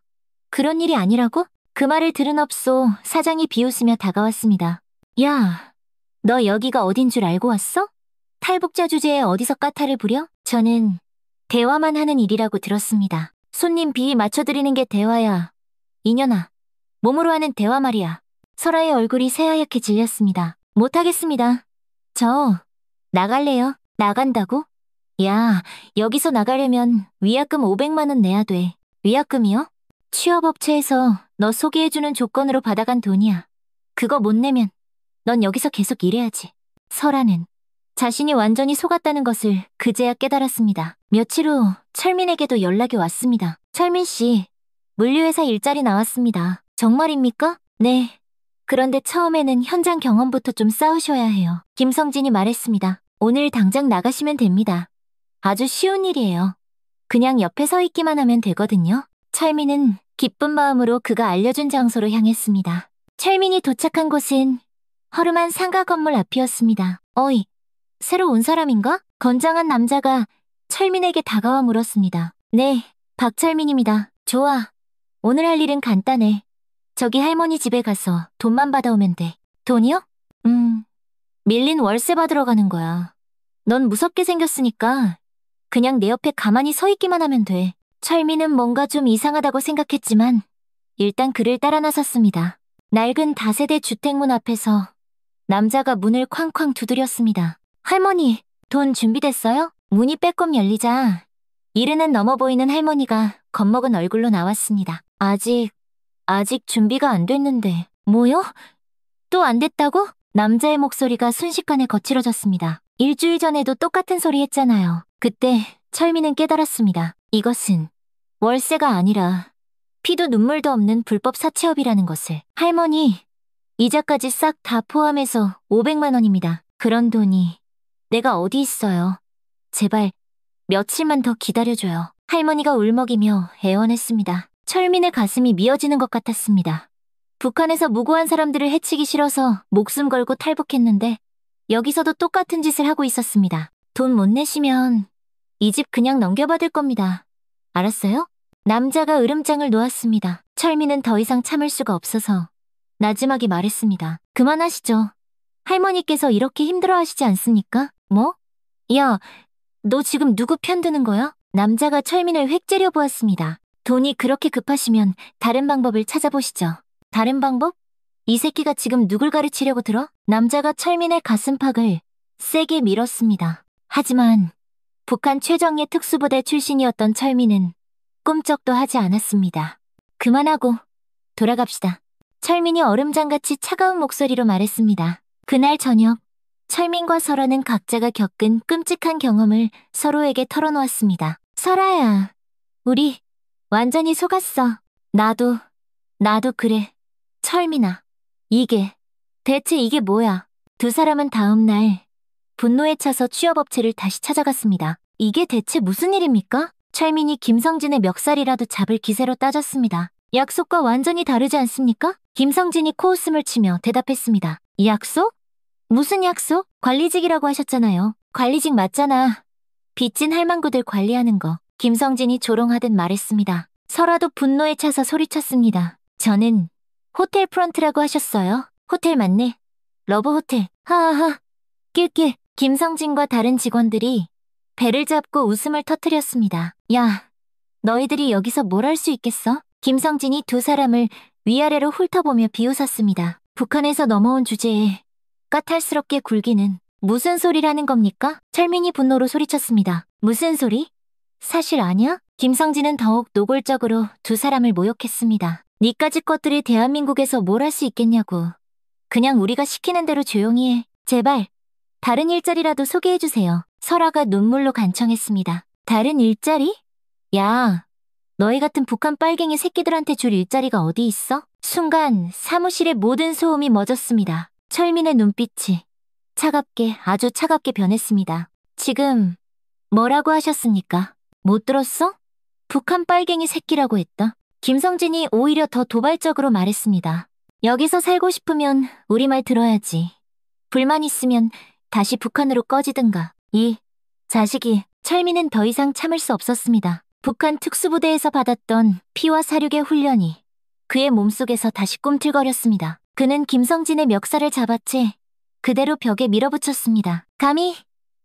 그런 일이 아니라고? 그 말을 들은 업소 사장이 비웃으며 다가왔습니다. 야, 너 여기가 어딘 줄 알고 왔어? 탈북자 주제에 어디서 까탈을 부려? 저는 대화만 하는 일이라고 들었습니다. 손님 비위 맞춰드리는 게 대화야. 이년아, 몸으로 하는 대화 말이야. 설아의 얼굴이 새하얗게 질렸습니다. 못하겠습니다. 저 나갈래요. 나간다고? 야, 여기서 나가려면 위약금 500만 원 내야 돼. 위약금이요? 취업업체에서 너 소개해주는 조건으로 받아간 돈이야. 그거 못 내면 넌 여기서 계속 일해야지. 설아는 자신이 완전히 속았다는 것을 그제야 깨달았습니다. 며칠 후 철민에게도 연락이 왔습니다. 철민 씨, 물류회사 일자리 나왔습니다. 정말입니까? 네. 그런데 처음에는 현장 경험부터 좀 쌓으셔야 해요. 김성진이 말했습니다. 오늘 당장 나가시면 됩니다. 아주 쉬운 일이에요. 그냥 옆에 서 있기만 하면 되거든요. 철민은 기쁜 마음으로 그가 알려준 장소로 향했습니다. 철민이 도착한 곳은 허름한 상가 건물 앞이었습니다. 어이, 새로 온 사람인가? 건장한 남자가 철민에게 다가와 물었습니다. 네, 박철민입니다. 좋아. 오늘 할 일은 간단해. 저기 할머니 집에 가서 돈만 받아오면 돼. 돈이요? 밀린 월세 받으러 가는 거야. 넌 무섭게 생겼으니까 그냥 내 옆에 가만히 서 있기만 하면 돼. 철민은 뭔가 좀 이상하다고 생각했지만 일단 그를 따라 나섰습니다. 낡은 다세대 주택문 앞에서 남자가 문을 쾅쾅 두드렸습니다. 할머니, 돈 준비됐어요? 문이 빼꼼 열리자 이르는 넘어 보이는 할머니가 겁먹은 얼굴로 나왔습니다. 아직 준비가 안 됐는데. 뭐요? 또 안 됐다고? 남자의 목소리가 순식간에 거칠어졌습니다. 일주일 전에도 똑같은 소리 했잖아요. 그때 철민은 깨달았습니다. 이것은 월세가 아니라 피도 눈물도 없는 불법 사채업이라는 것을. 할머니, 이자까지 싹 다 포함해서 500만 원입니다. 그런 돈이 내가 어디 있어요. 제발 며칠만 더 기다려줘요. 할머니가 울먹이며 애원했습니다. 철민의 가슴이 미어지는 것 같았습니다. 북한에서 무고한 사람들을 해치기 싫어서 목숨 걸고 탈북했는데 여기서도 똑같은 짓을 하고 있었습니다. 돈 못 내시면 이 집 그냥 넘겨받을 겁니다. 알았어요? 남자가 으름장을 놓았습니다. 철민은 더 이상 참을 수가 없어서 나지막이 말했습니다. 그만하시죠. 할머니께서 이렇게 힘들어하시지 않습니까? 뭐? 야, 너 지금 누구 편드는 거야? 남자가 철민을 획 째려보았습니다. 돈이 그렇게 급하시면 다른 방법을 찾아보시죠. 다른 방법? 이 새끼가 지금 누굴 가르치려고 들어? 남자가 철민의 가슴팍을 세게 밀었습니다. 하지만 북한 최정예 특수부대 출신이었던 철민은 꿈쩍도 하지 않았습니다. 그만하고 돌아갑시다. 철민이 얼음장같이 차가운 목소리로 말했습니다. 그날 저녁, 철민과 설아는 각자가 겪은 끔찍한 경험을 서로에게 털어놓았습니다. 설아야, 우리 완전히 속았어. 나도 그래. 철민아, 대체 이게 뭐야? 두 사람은 다음 날 분노에 차서 취업업체를 다시 찾아갔습니다. 이게 대체 무슨 일입니까? 철민이 김성진의 멱살이라도 잡을 기세로 따졌습니다. 약속과 완전히 다르지 않습니까? 김성진이 코웃음을 치며 대답했습니다. 약속? 무슨 약속? 관리직이라고 하셨잖아요. 관리직 맞잖아. 빚진 할망구들 관리하는 거. 김성진이 조롱하듯 말했습니다. 설아도 분노에 차서 소리쳤습니다. 저는 호텔 프런트라고 하셨어요. 호텔 맞네. 러브호텔. 하하하. 낄낄. 김성진과 다른 직원들이 배를 잡고 웃음을 터뜨렸습니다. 야, 너희들이 여기서 뭘 할 수 있겠어? 김성진이 두 사람을 위아래로 훑어보며 비웃었습니다. 북한에서 넘어온 주제에 까탈스럽게 굴기는 무슨 소리라는 겁니까? 철민이 분노로 소리쳤습니다. 무슨 소리? 사실 아니야? 김성진은 더욱 노골적으로 두 사람을 모욕했습니다. 니까지 것들이 대한민국에서 뭘 할 수 있겠냐고. 그냥 우리가 시키는 대로 조용히 해. 제발 다른 일자리라도 소개해주세요. 설아가 눈물로 간청했습니다. 다른 일자리? 야, 너희 같은 북한 빨갱이 새끼들한테 줄 일자리가 어디 있어? 순간 사무실의 모든 소음이 멎었습니다. 철민의 눈빛이 차갑게, 아주 차갑게 변했습니다. 지금 뭐라고 하셨습니까? 못 들었어? 북한 빨갱이 새끼라고 했다. 김성진이 오히려 더 도발적으로 말했습니다. 여기서 살고 싶으면 우리 말 들어야지. 불만 있으면 다시 북한으로 꺼지든가. 이 자식이. 철민은 더 이상 참을 수 없었습니다. 북한 특수부대에서 받았던 피와 사륙의 훈련이 그의 몸속에서 다시 꿈틀거렸습니다. 그는 김성진의 멱살을 잡아채 그대로 벽에 밀어붙였습니다. 감히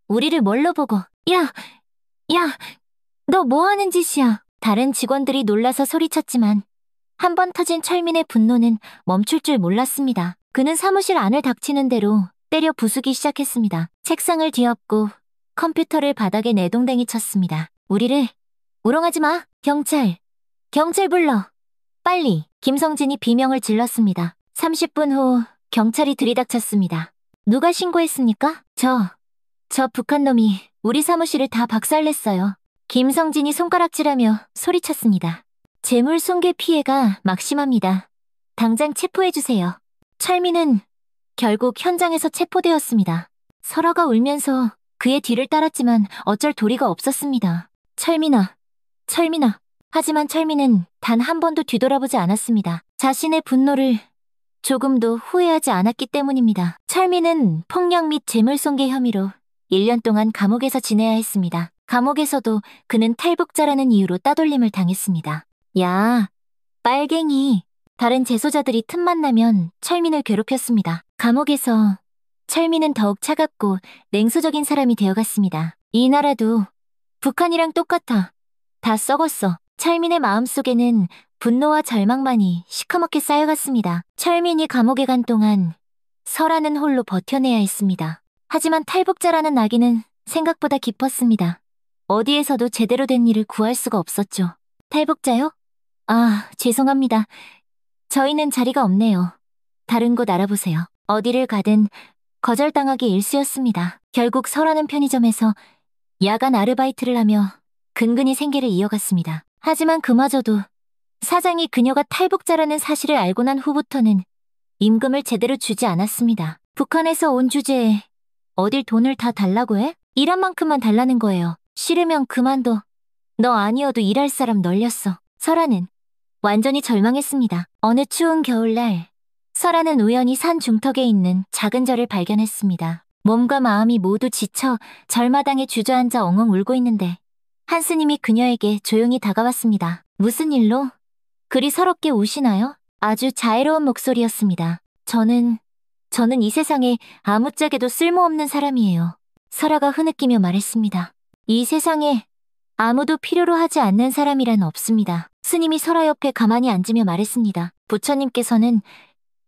우리를 뭘로 보고. 야, 너 뭐 하는 짓이야? 다른 직원들이 놀라서 소리쳤지만 한 번 터진 철민의 분노는 멈출 줄 몰랐습니다. 그는 사무실 안을 닥치는 대로 때려 부수기 시작했습니다. 책상을 뒤엎고 컴퓨터를 바닥에 내동댕이 쳤습니다. 우리를 우롱하지 마. 경찰 불러. 빨리. 김성진이 비명을 질렀습니다. 30분 후 경찰이 들이닥쳤습니다. 누가 신고했습니까? 저 북한 놈이 우리 사무실을 다 박살냈어요. 김성진이 손가락질하며 소리쳤습니다. 재물 손괴 피해가 막심합니다. 당장 체포해주세요. 철민은 결국 현장에서 체포되었습니다. 설아가 울면서 그의 뒤를 따랐지만 어쩔 도리가 없었습니다. 철민아. 하지만 철민은 단 한 번도 뒤돌아보지 않았습니다. 자신의 분노를 조금도 후회하지 않았기 때문입니다. 철민은 폭력 및 재물손괴 혐의로 1년 동안 감옥에서 지내야 했습니다. 감옥에서도 그는 탈북자라는 이유로 따돌림을 당했습니다. 야, 빨갱이. 다른 재소자들이 틈만 나면 철민을 괴롭혔습니다. 감옥에서 철민은 더욱 차갑고 냉소적인 사람이 되어갔습니다. 이 나라도 북한이랑 똑같아. 다 썩었어. 철민의 마음속에는 분노와 절망만이 시커멓게 쌓여갔습니다. 철민이 감옥에 간 동안 설아는 홀로 버텨내야 했습니다. 하지만 탈북자라는 낙인은 생각보다 깊었습니다. 어디에서도 제대로 된 일을 구할 수가 없었죠. 탈북자요? 아, 죄송합니다. 저희는 자리가 없네요. 다른 곳 알아보세요. 어디를 가든 거절당하기 일쑤였습니다. 결국 설아는 편의점에서 야간 아르바이트를 하며 근근히 생계를 이어갔습니다. 하지만 그마저도 사장이 그녀가 탈북자라는 사실을 알고 난 후부터는 임금을 제대로 주지 않았습니다. 북한에서 온 주제에 어딜 돈을 다 달라고 해? 일한 만큼만 달라는 거예요. 싫으면 그만둬. 너 아니어도 일할 사람 널렸어. 설아는 완전히 절망했습니다. 어느 추운 겨울날 설아는 우연히 산 중턱에 있는 작은 절을 발견했습니다. 몸과 마음이 모두 지쳐 절마당에 주저앉아 엉엉 울고 있는데 한 스님이 그녀에게 조용히 다가왔습니다. 무슨 일로? 그리 서럽게 우시나요? 아주 자애로운 목소리였습니다. 저는 이 세상에 아무짝에도 쓸모없는 사람이에요. 설아가 흐느끼며 말했습니다. 이 세상에 아무도 필요로 하지 않는 사람이란 없습니다. 스님이 설아 옆에 가만히 앉으며 말했습니다. 부처님께서는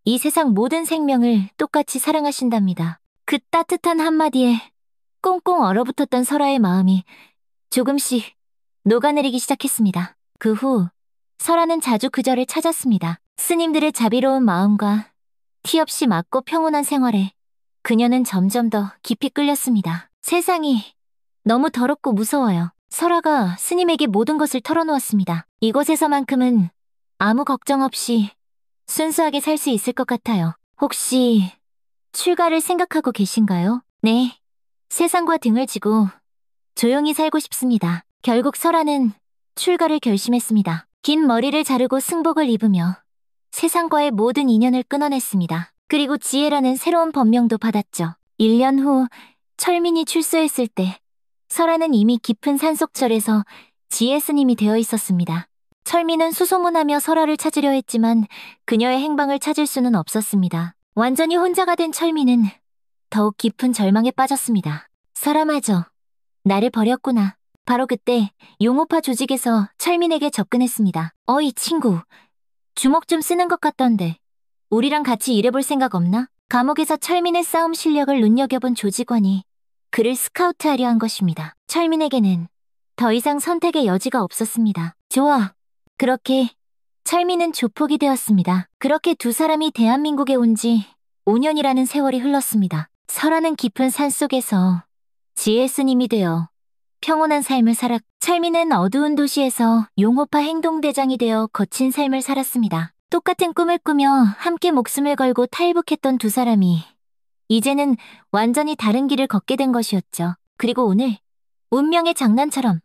이 세상 모든 생명을 똑같이 사랑하신답니다. 그 따뜻한 한마디에 꽁꽁 얼어붙었던 설아의 마음이 조금씩 녹아내리기 시작했습니다. 그 후 설아는 자주 그 절을 찾았습니다. 스님들의 자비로운 마음과 티 없이 맑고 평온한 생활에 그녀는 점점 더 깊이 끌렸습니다. 세상이 너무 더럽고 무서워요. 설아가 스님에게 모든 것을 털어놓았습니다. 이곳에서만큼은 아무 걱정 없이 순수하게 살 수 있을 것 같아요. 혹시 출가를 생각하고 계신가요? 네. 세상과 등을 지고 조용히 살고 싶습니다. 결국 설아는 출가를 결심했습니다. 긴 머리를 자르고 승복을 입으며 세상과의 모든 인연을 끊어냈습니다. 그리고 지혜라는 새로운 법명도 받았죠. 1년 후 철민이 출소했을 때 설아는 이미 깊은 산속절에서 지혜 스님이 되어 있었습니다. 철민은 수소문하며 설아를 찾으려 했지만 그녀의 행방을 찾을 수는 없었습니다. 완전히 혼자가 된 철민은 더욱 깊은 절망에 빠졌습니다. 설아마저 나를 버렸구나. 바로 그때 용호파 조직에서 철민에게 접근했습니다. 어이 친구, 주먹 좀 쓰는 것 같던데 우리랑 같이 일해볼 생각 없나? 감옥에서 철민의 싸움 실력을 눈여겨본 조직원이 그를 스카우트하려 한 것입니다. 철민에게는 더 이상 선택의 여지가 없었습니다. 좋아. 그렇게 철민은 조폭이 되었습니다. 그렇게 두 사람이 대한민국에 온 지 5년이라는 세월이 흘렀습니다. 설하는 깊은 산속에서 GS님이 되어 평온한 삶을 철민은 어두운 도시에서 용호파 행동대장이 되어 거친 삶을 살았습니다. 똑같은 꿈을 꾸며 함께 목숨을 걸고 탈북했던 두 사람이 이제는 완전히 다른 길을 걷게 된 것이었죠. 그리고 오늘 운명의 장난처럼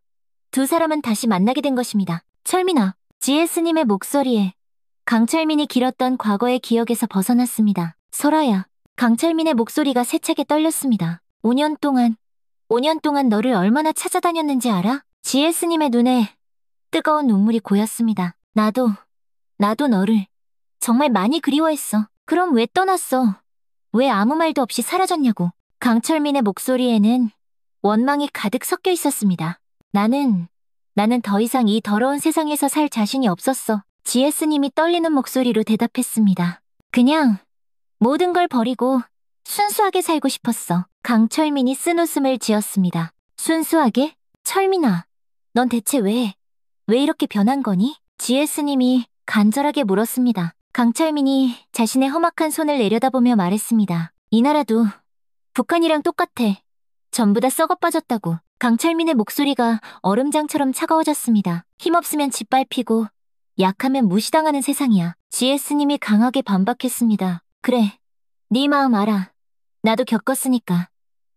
두 사람은 다시 만나게 된 것입니다. 철민아, GS님의 목소리에 강철민이 길었던 과거의 기억에서 벗어났습니다. 설아야, 강철민의 목소리가 세차게 떨렸습니다. 5년 동안 너를 얼마나 찾아다녔는지 알아? GS님의 눈에 뜨거운 눈물이 고였습니다. 나도 너를 정말 많이 그리워했어. 그럼 왜 떠났어? 왜 아무 말도 없이 사라졌냐고. 강철민의 목소리에는 원망이 가득 섞여 있었습니다. 나는 더 이상 이 더러운 세상에서 살 자신이 없었어. GS님이 떨리는 목소리로 대답했습니다. 그냥 모든 걸 버리고 순수하게 살고 싶었어. 강철민이 쓴웃음을 지었습니다. 순수하게? 철민아, 넌 대체 왜 이렇게 변한 거니? GS님이 간절하게 물었습니다. 강철민이 자신의 험악한 손을 내려다보며 말했습니다. 이 나라도 북한이랑 똑같아. 전부 다 썩어 빠졌다고. 강철민의 목소리가 얼음장처럼 차가워졌습니다. 힘없으면 짓밟히고 약하면 무시당하는 세상이야. GS님이 강하게 반박했습니다. 그래, 네 마음 알아. 나도 겪었으니까.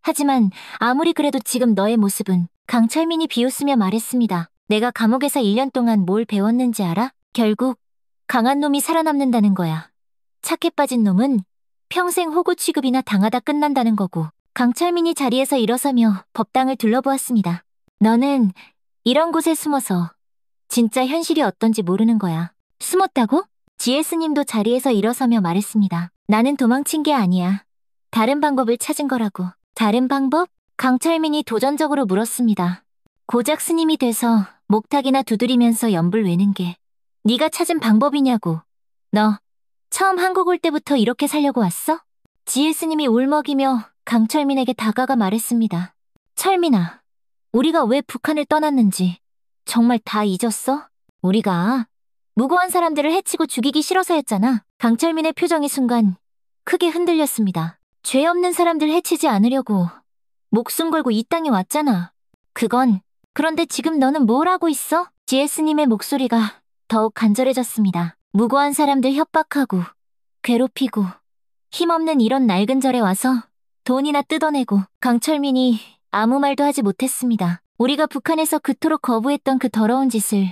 하지만 아무리 그래도 지금 너의 모습은 강철민이 비웃으며 말했습니다. 내가 감옥에서 1년 동안 뭘 배웠는지 알아? 결국 강한 놈이 살아남는다는 거야. 착해 빠진 놈은 평생 호구 취급이나 당하다 끝난다는 거고. 강철민이 자리에서 일어서며 법당을 둘러보았습니다. 너는 이런 곳에 숨어서 진짜 현실이 어떤지 모르는 거야. 숨었다고? GS님도 자리에서 일어서며 말했습니다. 나는 도망친 게 아니야. 다른 방법을 찾은 거라고. 다른 방법? 강철민이 도전적으로 물었습니다. 고작 스님이 돼서 목탁이나 두드리면서 연불 외는 게 네가 찾은 방법이냐고. 너 처음 한국 올 때부터 이렇게 살려고 왔어? GS님이 울먹이며 강철민에게 다가가 말했습니다. 철민아, 우리가 왜 북한을 떠났는지 정말 다 잊었어? 우리가 무고한 사람들을 해치고 죽이기 싫어서였잖아. 강철민의 표정이 순간 크게 흔들렸습니다. 죄 없는 사람들 해치지 않으려고 목숨 걸고 이 땅에 왔잖아. 그런데 지금 너는 뭘 하고 있어? GS님의 목소리가 더욱 간절해졌습니다. 무고한 사람들 협박하고 괴롭히고 힘없는 이런 낡은 절에 와서 돈이나 뜯어내고. 강철민이 아무 말도 하지 못했습니다. 우리가 북한에서 그토록 거부했던 그 더러운 짓을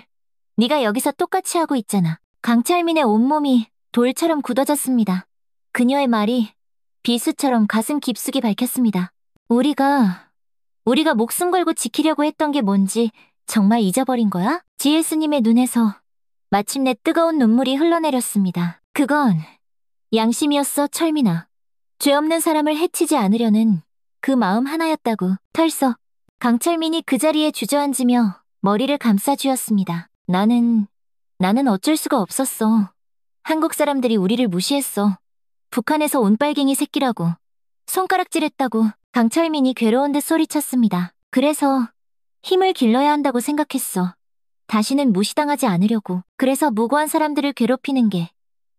네가 여기서 똑같이 하고 있잖아. 강철민의 온몸이 돌처럼 굳어졌습니다. 그녀의 말이 비수처럼 가슴 깊숙이 밝혔습니다. 우리가 목숨 걸고 지키려고 했던 게 뭔지 정말 잊어버린 거야? GS님의 눈에서 마침내 뜨거운 눈물이 흘러내렸습니다. 그건 양심이었어, 철민아. 죄 없는 사람을 해치지 않으려는 그 마음 하나였다고. 털썩. 강철민이 그 자리에 주저앉으며 머리를 감싸쥐었습니다. 나는 어쩔 수가 없었어. 한국 사람들이 우리를 무시했어. 북한에서 온 빨갱이 새끼라고. 손가락질했다고. 강철민이 괴로운 듯 소리쳤습니다. 그래서 힘을 길러야 한다고 생각했어. 다시는 무시당하지 않으려고. 그래서 무고한 사람들을 괴롭히는 게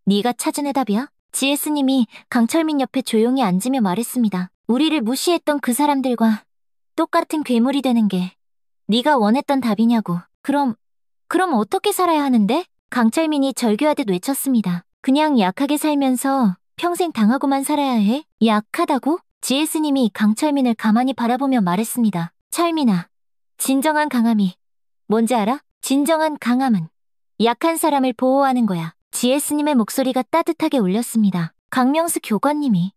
네가 찾은 해답이야? GS님이 강철민 옆에 조용히 앉으며 말했습니다. 우리를 무시했던 그 사람들과 똑같은 괴물이 되는 게 네가 원했던 답이냐고. 그럼 어떻게 살아야 하는데? 강철민이 절규하듯 외쳤습니다. 그냥 약하게 살면서 평생 당하고만 살아야 해? 약하다고? GS님이 강철민을 가만히 바라보며 말했습니다. 철민아, 진정한 강함이 뭔지 알아? 진정한 강함은 약한 사람을 보호하는 거야. GS님의 목소리가 따뜻하게 울렸습니다. 강명수 교관님이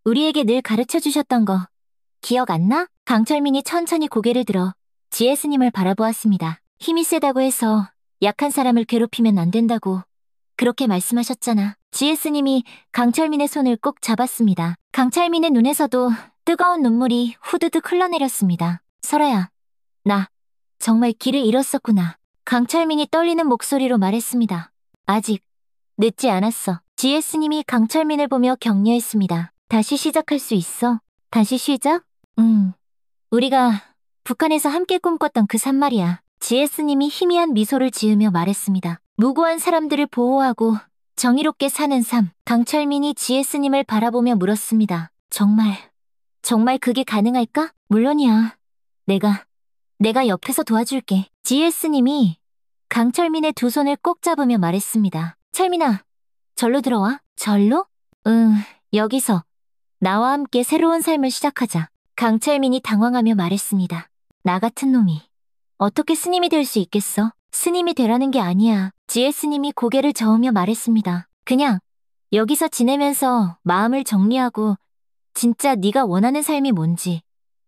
우리에게 늘 가르쳐주셨던 거 기억 안 나? 강철민이 천천히 고개를 들어 GS님을 바라보았습니다. 힘이 세다고 해서 약한 사람을 괴롭히면 안 된다고 그렇게 말씀하셨잖아. GS님이 강철민의 손을 꼭 잡았습니다. 강철민의 눈에서도 뜨거운 눈물이 후드득 흘러내렸습니다. 설아야, 나 정말 길을 잃었었구나. 강철민이 떨리는 목소리로 말했습니다. 아직 늦지 않았어. GS님이 강철민을 보며 격려했습니다. 다시 시작할 수 있어? 다시 시작? 응. 우리가 북한에서 함께 꿈꿨던 그 산 말이야. GS님이 희미한 미소를 지으며 말했습니다. 무고한 사람들을 보호하고 정의롭게 사는 삶. 강철민이 GS님을 바라보며 물었습니다. 정말 그게 가능할까? 물론이야. 내가 옆에서 도와줄게. GS님이 강철민의 두 손을 꼭 잡으며 말했습니다. 철민아, 절로 들어와. 절로? 응, 여기서 나와 함께 새로운 삶을 시작하자. 강철민이 당황하며 말했습니다. 나 같은 놈이 어떻게 스님이 될 수 있겠어? 스님이 되라는 게 아니야. GS님이 고개를 저으며 말했습니다. 그냥 여기서 지내면서 마음을 정리하고 진짜 네가 원하는 삶이 뭔지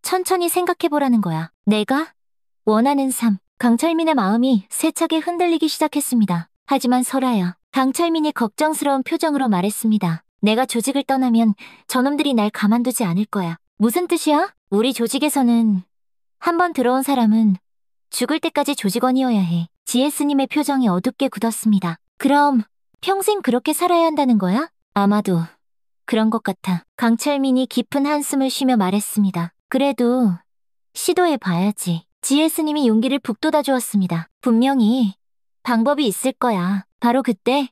천천히 생각해보라는 거야. 내가 원하는 삶. 강철민의 마음이 세차게 흔들리기 시작했습니다. 하지만 설아야. 강철민이 걱정스러운 표정으로 말했습니다. 내가 조직을 떠나면 저놈들이 날 가만두지 않을 거야. 무슨 뜻이야? 우리 조직에서는 한번 들어온 사람은 죽을 때까지 조직원이어야 해. GS님의 표정이 어둡게 굳었습니다. 그럼 평생 그렇게 살아야 한다는 거야? 아마도 그런 것 같아. 강철민이 깊은 한숨을 쉬며 말했습니다. 그래도 시도해봐야지. GS님이 용기를 북돋아 주었습니다. 분명히 방법이 있을 거야. 바로 그때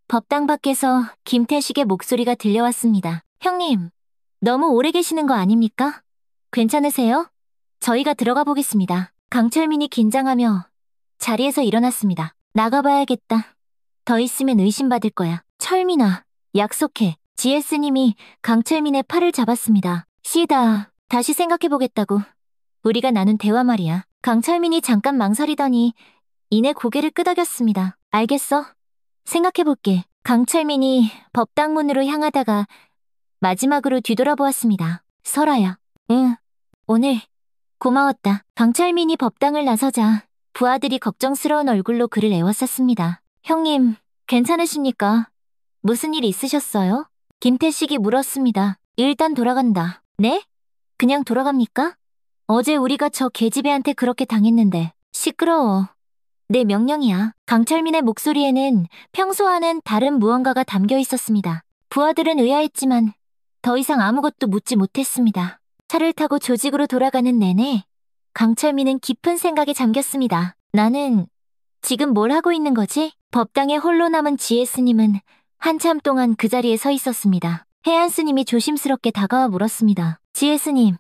법당 밖에서 김태식의 목소리가 들려왔습니다. 형님, 너무 오래 계시는 거 아닙니까? 괜찮으세요? 저희가 들어가 보겠습니다. 강철민이 긴장하며 자리에서 일어났습니다. 나가봐야겠다. 더 있으면 의심받을 거야. 철민아, 약속해. GS님이 강철민의 팔을 잡았습니다. 시다, 다시 생각해보겠다고. 우리가 나눈 대화 말이야. 강철민이 잠깐 망설이더니 이내 고개를 끄덕였습니다. 알겠어. 생각해볼게. 강철민이 법당 문으로 향하다가 마지막으로 뒤돌아보았습니다. 설아야. 응, 오늘 고마웠다. 강철민이 법당을 나서자 부하들이 걱정스러운 얼굴로 그를 애워쌌습니다. 형님, 괜찮으십니까? 무슨 일 있으셨어요? 김태식이 물었습니다. 일단 돌아간다. 네? 그냥 돌아갑니까? 어제 우리가 저 계집애한테 그렇게 당했는데. 시끄러워. 내 명령이야. 강철민의 목소리에는 평소와는 다른 무언가가 담겨 있었습니다. 부하들은 의아했지만 더 이상 아무것도 묻지 못했습니다. 차를 타고 조직으로 돌아가는 내내 강철민은 깊은 생각에 잠겼습니다. 나는 지금 뭘 하고 있는 거지? 법당에 홀로 남은 GS님은 한참 동안 그 자리에 서 있었습니다. 해안 스님이 조심스럽게 다가와 물었습니다. GS님,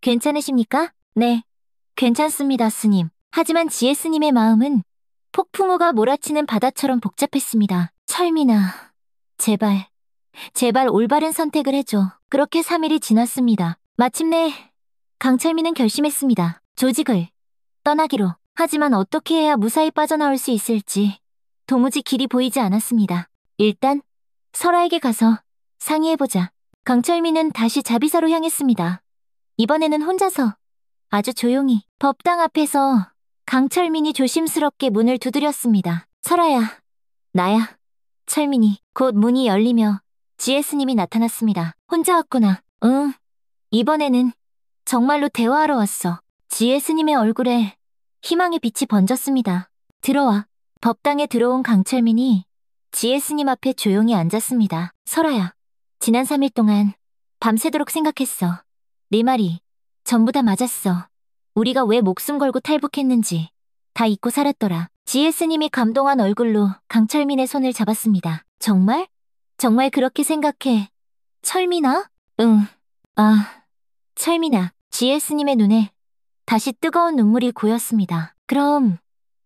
괜찮으십니까? 네, 괜찮습니다, 스님. 하지만 GS님의 마음은 폭풍우가 몰아치는 바다처럼 복잡했습니다. 철민아, 제발 올바른 선택을 해줘. 그렇게 3일이 지났습니다. 마침내 강철민은 결심했습니다. 조직을 떠나기로. 하지만 어떻게 해야 무사히 빠져나올 수 있을지 도무지 길이 보이지 않았습니다. 일단 설아에게 가서 상의해보자. 강철민은 다시 자비사로 향했습니다. 이번에는 혼자서 아주 조용히. 법당 앞에서 강철민이 조심스럽게 문을 두드렸습니다. 설아야, 나야. 철민이. 곧 문이 열리며 GS님이 나타났습니다. 혼자 왔구나. 응. 이번에는 정말로 대화하러 왔어. GS님의 얼굴에 희망의 빛이 번졌습니다. 들어와. 법당에 들어온 강철민이 GS님 앞에 조용히 앉았습니다. 설아야, 지난 3일 동안 밤새도록 생각했어. 네 말이 전부 다 맞았어. 우리가 왜 목숨 걸고 탈북했는지 다 잊고 살았더라. GS님이 감동한 얼굴로 강철민의 손을 잡았습니다. 정말? 정말 그렇게 생각해. 철민아? 응. 아, 철민아. GS님의 눈에 다시 뜨거운 눈물이 고였습니다. 그럼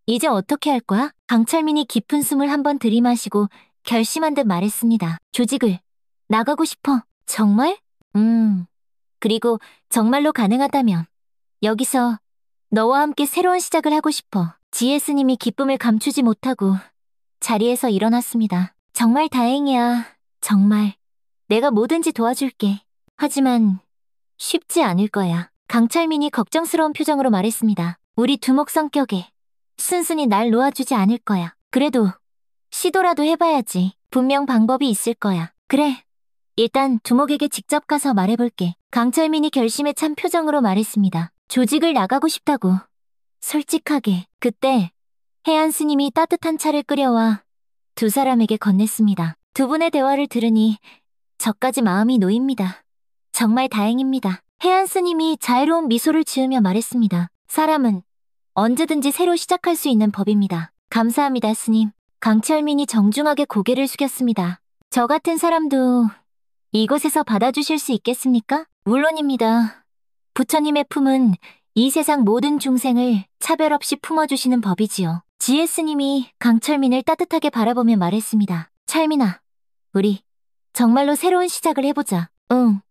이제 어떻게 할 거야? 강철민이 깊은 숨을 한번 들이마시고 결심한 듯 말했습니다. 조직을 나가고 싶어. 정말? 그리고 정말로 가능하다면 여기서 너와 함께 새로운 시작을 하고 싶어. GS님이 기쁨을 감추지 못하고 자리에서 일어났습니다. 정말 다행이야. 정말. 내가 뭐든지 도와줄게. 하지만 쉽지 않을 거야. 강철민이 걱정스러운 표정으로 말했습니다. 우리 두목 성격에 순순히 날 놓아주지 않을 거야. 그래도 시도라도 해봐야지. 분명 방법이 있을 거야. 그래. 일단 두목에게 직접 가서 말해볼게. 강철민이 결심에 찬 표정으로 말했습니다. 조직을 나가고 싶다고. 솔직하게. 그때 해안 스님이 따뜻한 차를 끓여와 두 사람에게 건넸습니다. 두 분의 대화를 들으니 저까지 마음이 놓입니다. 정말 다행입니다. 해안 스님이 자애로운 미소를 지으며 말했습니다. 사람은 언제든지 새로 시작할 수 있는 법입니다. 감사합니다, 스님. 강철민이 정중하게 고개를 숙였습니다. 저 같은 사람도 이곳에서 받아주실 수 있겠습니까? 물론입니다. 부처님의 품은 이 세상 모든 중생을 차별 없이 품어주시는 법이지요. 지혜 스님이 강철민을 따뜻하게 바라보며 말했습니다. 철민아, 우리 정말로 새로운 시작을 해보자. 응.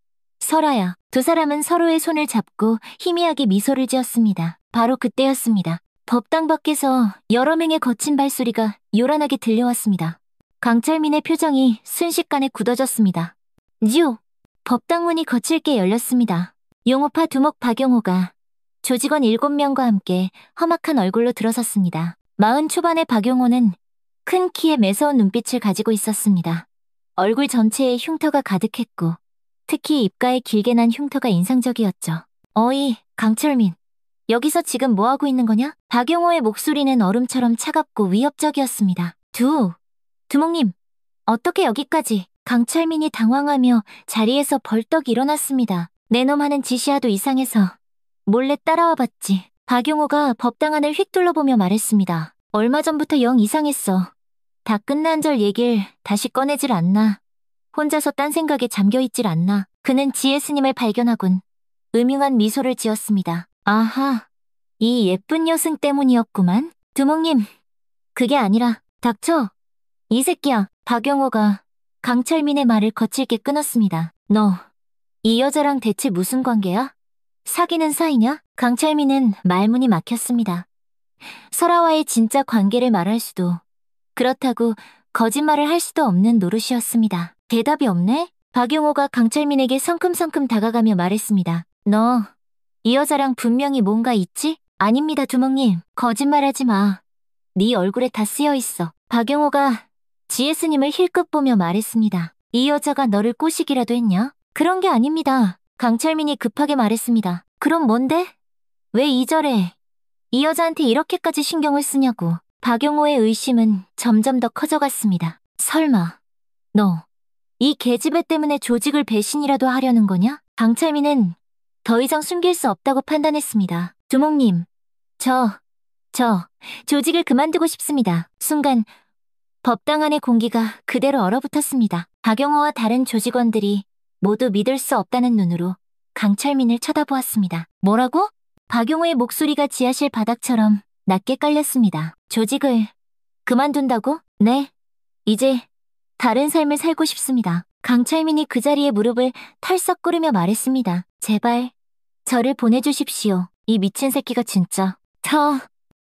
설아야. 두 사람은 서로의 손을 잡고 희미하게 미소를 지었습니다. 바로 그때였습니다. 법당 밖에서 여러 명의 거친 발소리가 요란하게 들려왔습니다. 강철민의 표정이 순식간에 굳어졌습니다. 뉴! 법당 문이 거칠게 열렸습니다. 용호파 두목 박용호가 조직원 7명과 함께 험악한 얼굴로 들어섰습니다. 40 초반의 박용호는 큰 키에 매서운 눈빛을 가지고 있었습니다. 얼굴 전체에 흉터가 가득했고 특히 입가에 길게 난 흉터가 인상적이었죠. 어이, 강철민. 여기서 지금 뭐하고 있는 거냐? 박용호의 목소리는 얼음처럼 차갑고 위협적이었습니다. 두목님, 어떻게 여기까지? 강철민이 당황하며 자리에서 벌떡 일어났습니다. 내 놈 하는 짓이야도 이상해서 몰래 따라와 봤지. 박용호가 법당 안을 휙 둘러보며 말했습니다. 얼마 전부터 영 이상했어. 다 끝난 절 얘길 다시 꺼내질 않나. 혼자서 딴 생각에 잠겨있질 않나. 그는 지혜 스님을 발견하곤 음흉한 미소를 지었습니다. 아하, 이 예쁜 여승 때문이었구만. 두목님, 그게 아니라 닥쳐. 이 새끼야. 박용호가 강철민의 말을 거칠게 끊었습니다. 너, 이 여자랑 대체 무슨 관계야? 사귀는 사이냐? 강철민은 말문이 막혔습니다. 설아와의 진짜 관계를 말할 수도, 그렇다고 거짓말을 할 수도 없는 노릇이었습니다. 대답이 없네? 박용호가 강철민에게 성큼성큼 다가가며 말했습니다. 너, 이 여자랑 분명히 뭔가 있지? 아닙니다, 두목님. 거짓말하지 마. 네 얼굴에 다 쓰여있어. 박용호가 지혜 스님을 힐끗 보며 말했습니다. 이 여자가 너를 꼬시기라도 했냐? 그런 게 아닙니다. 강철민이 급하게 말했습니다. 그럼 뭔데? 왜 이절에 이 여자한테 이렇게까지 신경을 쓰냐고. 박용호의 의심은 점점 더 커져갔습니다. 설마 너 이 계집애 때문에 조직을 배신이라도 하려는 거냐? 강철민은 더 이상 숨길 수 없다고 판단했습니다. 두목님, 저 조직을 그만두고 싶습니다. 순간 법당 안의 공기가 그대로 얼어붙었습니다. 박용호와 다른 조직원들이 모두 믿을 수 없다는 눈으로 강철민을 쳐다보았습니다. 뭐라고? 박용호의 목소리가 지하실 바닥처럼 낮게 깔렸습니다. 조직을 그만둔다고? 네. 이제 다른 삶을 살고 싶습니다. 강철민이 그 자리에 무릎을 털썩 꿇으며 말했습니다. 제발 저를 보내주십시오. 이 미친 새끼가 진짜.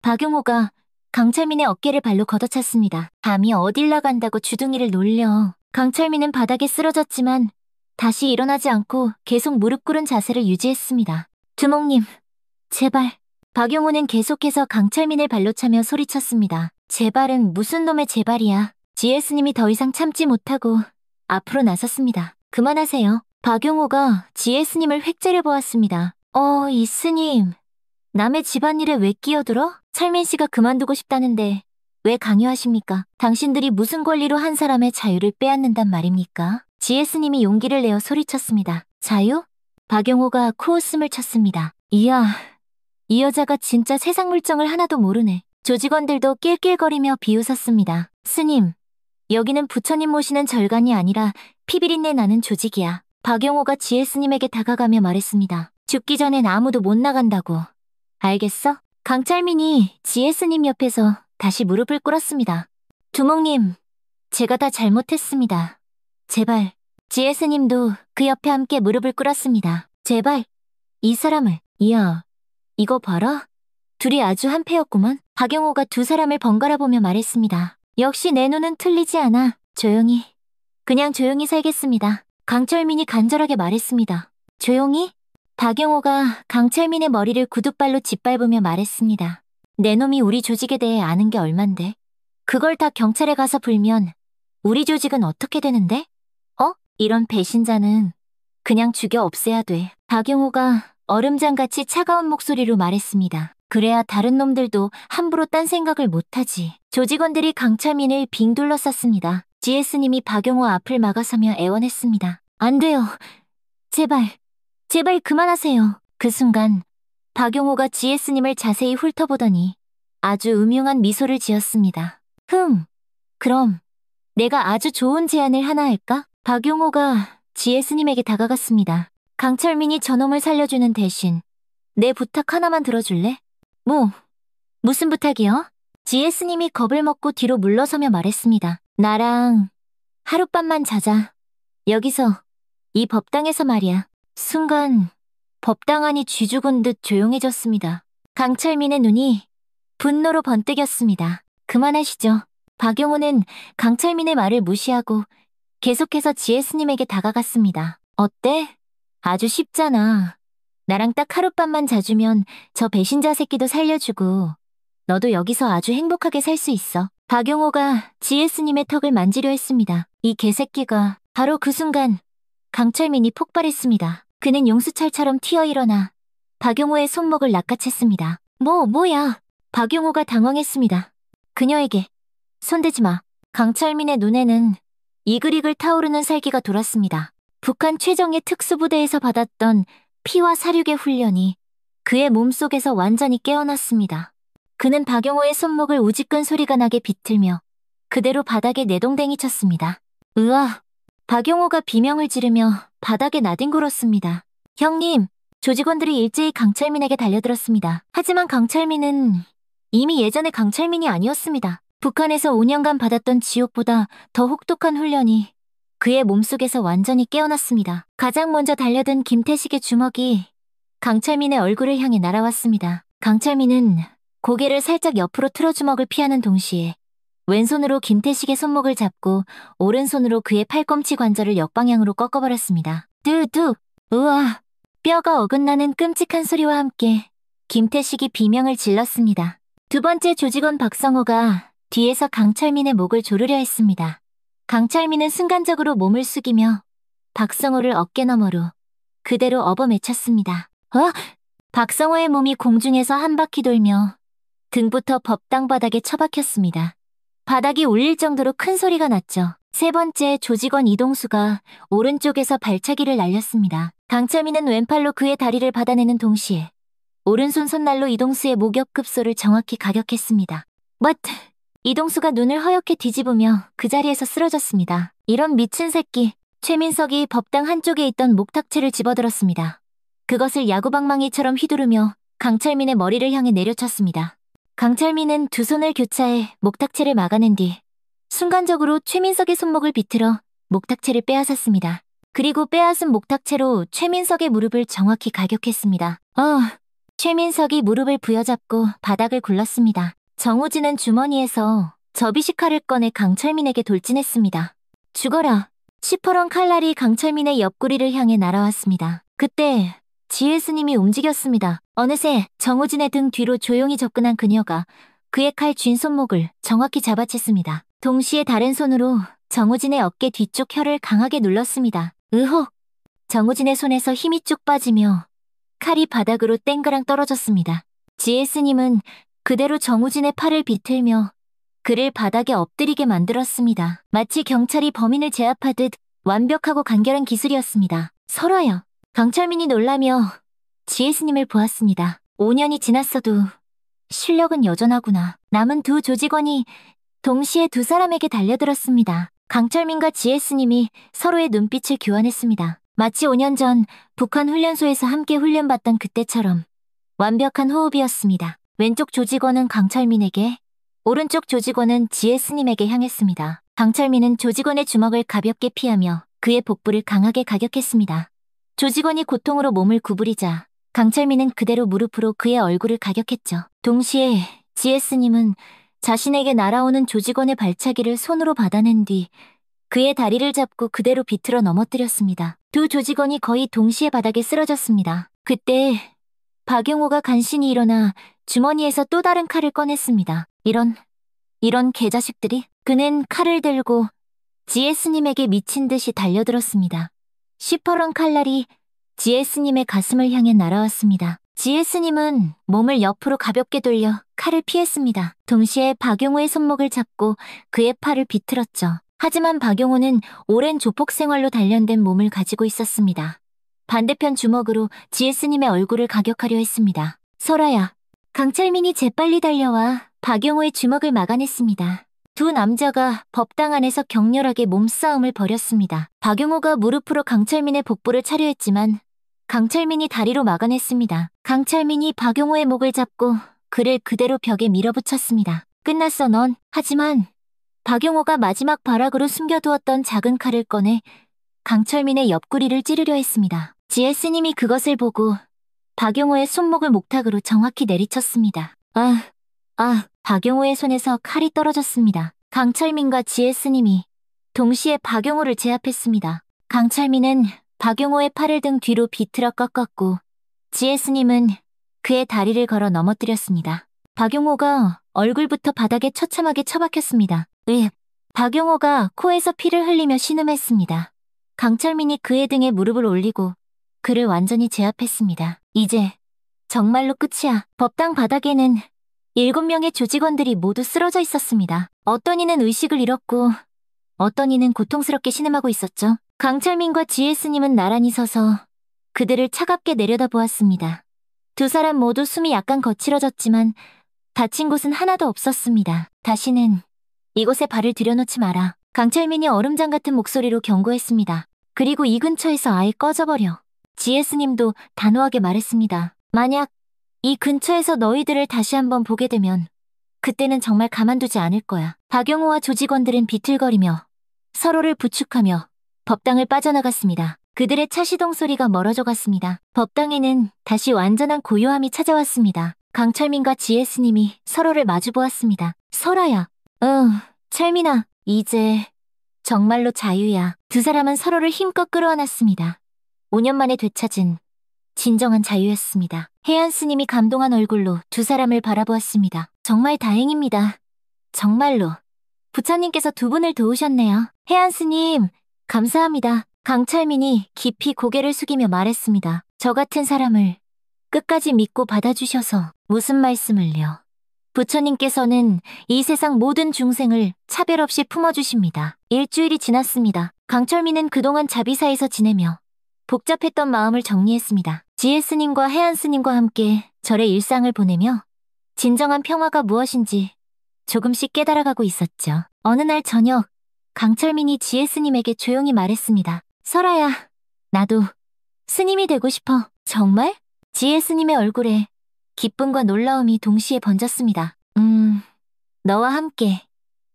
박용호가 강철민의 어깨를 발로 걷어찼습니다. 감히 어딜 나간다고 주둥이를 놀려. 강철민은 바닥에 쓰러졌지만 다시 일어나지 않고 계속 무릎 꿇은 자세를 유지했습니다. 두목님, 제발. 박용호는 계속해서 강철민을 발로 차며 소리쳤습니다. 제발은 무슨 놈의 제발이야. 지혜 스님이 더 이상 참지 못하고 앞으로 나섰습니다. 그만하세요. 박용호가 지혜 스님을 획 째려보았습니다. 이 스님. 남의 집안일에 왜 끼어들어? 철민 씨가 그만두고 싶다는데 왜 강요하십니까? 당신들이 무슨 권리로 한 사람의 자유를 빼앗는단 말입니까? 지혜 스님이 용기를 내어 소리쳤습니다. 자유? 박용호가 코웃음을 쳤습니다. 이야, 이 여자가 진짜 세상 물정을 하나도 모르네. 조직원들도 낄낄거리며 비웃었습니다. 스님, 여기는 부처님 모시는 절간이 아니라 피비린내 나는 조직이야. 박용호가 지혜 스님에게 다가가며 말했습니다. 죽기 전엔 아무도 못 나간다고. 알겠어? 강철민이 지혜 스님 옆에서 다시 무릎을 꿇었습니다. 두목님, 제가 다 잘못했습니다. 제발. 지혜 스님도 그 옆에 함께 무릎을 꿇었습니다. 제발. 이 사람을. 이야, 이거 봐라. 둘이 아주 한패였구만. 박용호가 두 사람을 번갈아 보며 말했습니다. 역시 내 눈은 틀리지 않아. 조용히. 그냥 조용히 살겠습니다. 강철민이 간절하게 말했습니다. 조용히? 박용호가 강철민의 머리를 구둣발로 짓밟으며 말했습니다. 내 놈이 우리 조직에 대해 아는 게 얼만데. 그걸 다 경찰에 가서 불면 우리 조직은 어떻게 되는데? 이런 배신자는 그냥 죽여 없애야 돼. 박용호가 얼음장같이 차가운 목소리로 말했습니다. 그래야 다른 놈들도 함부로 딴 생각을 못하지. 조직원들이 강철민을 빙 둘러쌌습니다. GS님이 박용호 앞을 막아서며 애원했습니다. 안 돼요. 제발, 제발 그만하세요. 그 순간 박용호가 GS님을 자세히 훑어보더니 아주 음흉한 미소를 지었습니다. 그럼 내가 아주 좋은 제안을 하나 할까? 박용호가 GS님에게 다가갔습니다. 강철민이 저놈을 살려주는 대신 내 부탁 하나만 들어줄래? 무슨 부탁이요? GS님이 겁을 먹고 뒤로 물러서며 말했습니다. 나랑 하룻밤만 자자. 여기서, 이 법당에서 말이야. 순간 법당 안이 쥐죽은 듯 조용해졌습니다. 강철민의 눈이 분노로 번뜩였습니다. 그만하시죠. 박용호는 강철민의 말을 무시하고 계속해서 GS님에게 다가갔습니다. 어때? 아주 쉽잖아. 나랑 딱 하룻밤만 자주면 저 배신자 새끼도 살려주고 너도 여기서 아주 행복하게 살 수 있어. 박용호가 GS님의 턱을 만지려 했습니다. 이 개새끼가. 바로 그 순간 강철민이 폭발했습니다. 그는 용수철처럼 튀어일어나 박용호의 손목을 낚아챘습니다. 뭐야? 박용호가 당황했습니다. 그녀에게 손대지 마. 강철민의 눈에는 이글이글 타오르는 살기가 돌았습니다. 북한 최정예 특수부대에서 받았던 피와 사륙의 훈련이 그의 몸속에서 완전히 깨어났습니다. 그는 박용호의 손목을 우직근 소리가 나게 비틀며 그대로 바닥에 내동댕이 쳤습니다. 으아! 박용호가 비명을 지르며 바닥에 나뒹굴었습니다. 형님, 조직원들이 일제히 강철민에게 달려들었습니다. 하지만 강철민은 이미 예전의 강철민이 아니었습니다. 북한에서 5년간 받았던 지옥보다 더 혹독한 훈련이 그의 몸속에서 완전히 깨어났습니다. 가장 먼저 달려든 김태식의 주먹이 강철민의 얼굴을 향해 날아왔습니다. 강철민은 고개를 살짝 옆으로 틀어 주먹을 피하는 동시에 왼손으로 김태식의 손목을 잡고 오른손으로 그의 팔꿈치 관절을 역방향으로 꺾어버렸습니다. 뚜! 우와! 뼈가 어긋나는 끔찍한 소리와 함께 김태식이 비명을 질렀습니다. 두 번째 조직원 박성호가 뒤에서 강철민의 목을 조르려 했습니다. 강철민은 순간적으로 몸을 숙이며 박성호를 어깨너머로 그대로 업어매쳤습니다. 박성호의 몸이 공중에서 한 바퀴 돌며 등부터 법당 바닥에 처박혔습니다. 바닥이 울릴 정도로 큰 소리가 났죠. 세 번째 조직원 이동수가 오른쪽에서 발차기를 날렸습니다. 강철민은 왼팔로 그의 다리를 받아내는 동시에 오른손 손날로 이동수의 목역급소를 정확히 가격했습니다. 이동수가 눈을 허옇게 뒤집으며 그 자리에서 쓰러졌습니다. 이런 미친 새끼. 최민석이 법당 한쪽에 있던 목탁채를 집어들었습니다. 그것을 야구방망이처럼 휘두르며 강철민의 머리를 향해 내려쳤습니다. 강철민은 두 손을 교차해 목탁채를 막아낸 뒤 순간적으로 최민석의 손목을 비틀어 목탁채를 빼앗았습니다. 그리고 빼앗은 목탁채로 최민석의 무릎을 정확히 가격했습니다. 최민석이 무릎을 부여잡고 바닥을 굴렀습니다. 정우진은 주머니에서 접이식칼을 꺼내 강철민에게 돌진했습니다. 죽어라. 시퍼런 칼날이 강철민의 옆구리를 향해 날아왔습니다. 그때 GS님이 움직였습니다. 어느새 정우진의 등 뒤로 조용히 접근한 그녀가 그의 칼 쥔 손목을 정확히 잡아챘습니다. 동시에 다른 손으로 정우진의 어깨 뒤쪽 혀를 강하게 눌렀습니다. 으혹! 정우진의 손에서 힘이 쭉 빠지며 칼이 바닥으로 땡그랑 떨어졌습니다. GS님은 그대로 정우진의 팔을 비틀며 그를 바닥에 엎드리게 만들었습니다. 마치 경찰이 범인을 제압하듯 완벽하고 간결한 기술이었습니다. 설아요. 강철민이 놀라며 GS님을 보았습니다. 5년이 지났어도 실력은 여전하구나. 남은 두 조직원이 동시에 두 사람에게 달려들었습니다. 강철민과 GS님이 서로의 눈빛을 교환했습니다. 마치 5년 전 북한 훈련소에서 함께 훈련받던 그때처럼 완벽한 호흡이었습니다. 왼쪽 조직원은 강철민에게, 오른쪽 조직원은 GS님에게 향했습니다. 강철민은 조직원의 주먹을 가볍게 피하며 그의 복부를 강하게 가격했습니다. 조직원이 고통으로 몸을 구부리자 강철민은 그대로 무릎으로 그의 얼굴을 가격했죠. 동시에 GS님은 자신에게 날아오는 조직원의 발차기를 손으로 받아낸 뒤 그의 다리를 잡고 그대로 비틀어 넘어뜨렸습니다. 두 조직원이 거의 동시에 바닥에 쓰러졌습니다. 그때 박용호가 간신히 일어나 주머니에서 또 다른 칼을 꺼냈습니다. 이런 개자식들이? 그는 칼을 들고 GS님에게 미친 듯이 달려들었습니다. 시퍼런 칼날이 GS님의 가슴을 향해 날아왔습니다. GS님은 몸을 옆으로 가볍게 돌려 칼을 피했습니다. 동시에 박용호의 손목을 잡고 그의 팔을 비틀었죠. 하지만 박용호는 오랜 조폭 생활로 단련된 몸을 가지고 있었습니다. 반대편 주먹으로 GS님의 얼굴을 가격하려 했습니다. 설아야, 강철민이 재빨리 달려와 박용호의 주먹을 막아냈습니다. 두 남자가 법당 안에서 격렬하게 몸싸움을 벌였습니다. 박용호가 무릎으로 강철민의 복부를 차려 했지만 강철민이 다리로 막아냈습니다. 강철민이 박용호의 목을 잡고 그를 그대로 벽에 밀어붙였습니다. 끝났어 넌. 하지만 박용호가 마지막 발악으로 숨겨두었던 작은 칼을 꺼내 강철민의 옆구리를 찌르려 했습니다. GS님이 그것을 보고 박용호의 손목을 목탁으로 정확히 내리쳤습니다. 박용호의 손에서 칼이 떨어졌습니다. 강철민과 GS님이 동시에 박용호를 제압했습니다. 강철민은 박용호의 팔을 등 뒤로 비틀어 꺾었고 GS님은 그의 다리를 걸어 넘어뜨렸습니다. 박용호가 얼굴부터 바닥에 처참하게 처박혔습니다. 박용호가 코에서 피를 흘리며 신음했습니다. 강철민이 그의 등에 무릎을 올리고 그를 완전히 제압했습니다. 이제 정말로 끝이야. 법당 바닥에는 7명의 조직원들이 모두 쓰러져 있었습니다. 어떤 이는 의식을 잃었고 어떤 이는 고통스럽게 신음하고 있었죠. 강철민과 GS님은 나란히 서서 그들을 차갑게 내려다보았습니다. 두 사람 모두 숨이 약간 거칠어졌지만 다친 곳은 하나도 없었습니다. 다시는 이곳에 발을 들여놓지 마라. 강철민이 얼음장 같은 목소리로 경고했습니다. 그리고 이 근처에서 아예 꺼져버려. GS님도 단호하게 말했습니다. 만약 이 근처에서 너희들을 다시 한번 보게 되면 그때는 정말 가만두지 않을 거야. 박용호와 조직원들은 비틀거리며 서로를 부축하며 법당을 빠져나갔습니다. 그들의 차 시동 소리가 멀어져 갔습니다. 법당에는 다시 완전한 고요함이 찾아왔습니다. 강철민과 GS님이 서로를 마주보았습니다. 설아야. 철민아. 이제 정말로 자유야. 두 사람은 서로를 힘껏 끌어안았습니다. 5년 만에 되찾은 진정한 자유였습니다. 혜안 스님이 감동한 얼굴로 두 사람을 바라보았습니다. 정말 다행입니다. 정말로. 부처님께서 두 분을 도우셨네요. 혜안 스님, 감사합니다. 강철민이 깊이 고개를 숙이며 말했습니다. 저 같은 사람을 끝까지 믿고 받아주셔서 무슨 말씀을요. 부처님께서는 이 세상 모든 중생을 차별 없이 품어주십니다. 일주일이 지났습니다. 강철민은 그동안 자비사에서 지내며 복잡했던 마음을 정리했습니다. GS님과 혜안스님과 함께 절의 일상을 보내며 진정한 평화가 무엇인지 조금씩 깨달아가고 있었죠. 어느 날 저녁, 강철민이 GS님에게 조용히 말했습니다. 설아야, 나도 스님이 되고 싶어. 정말? GS님의 얼굴에 기쁨과 놀라움이 동시에 번졌습니다. 너와 함께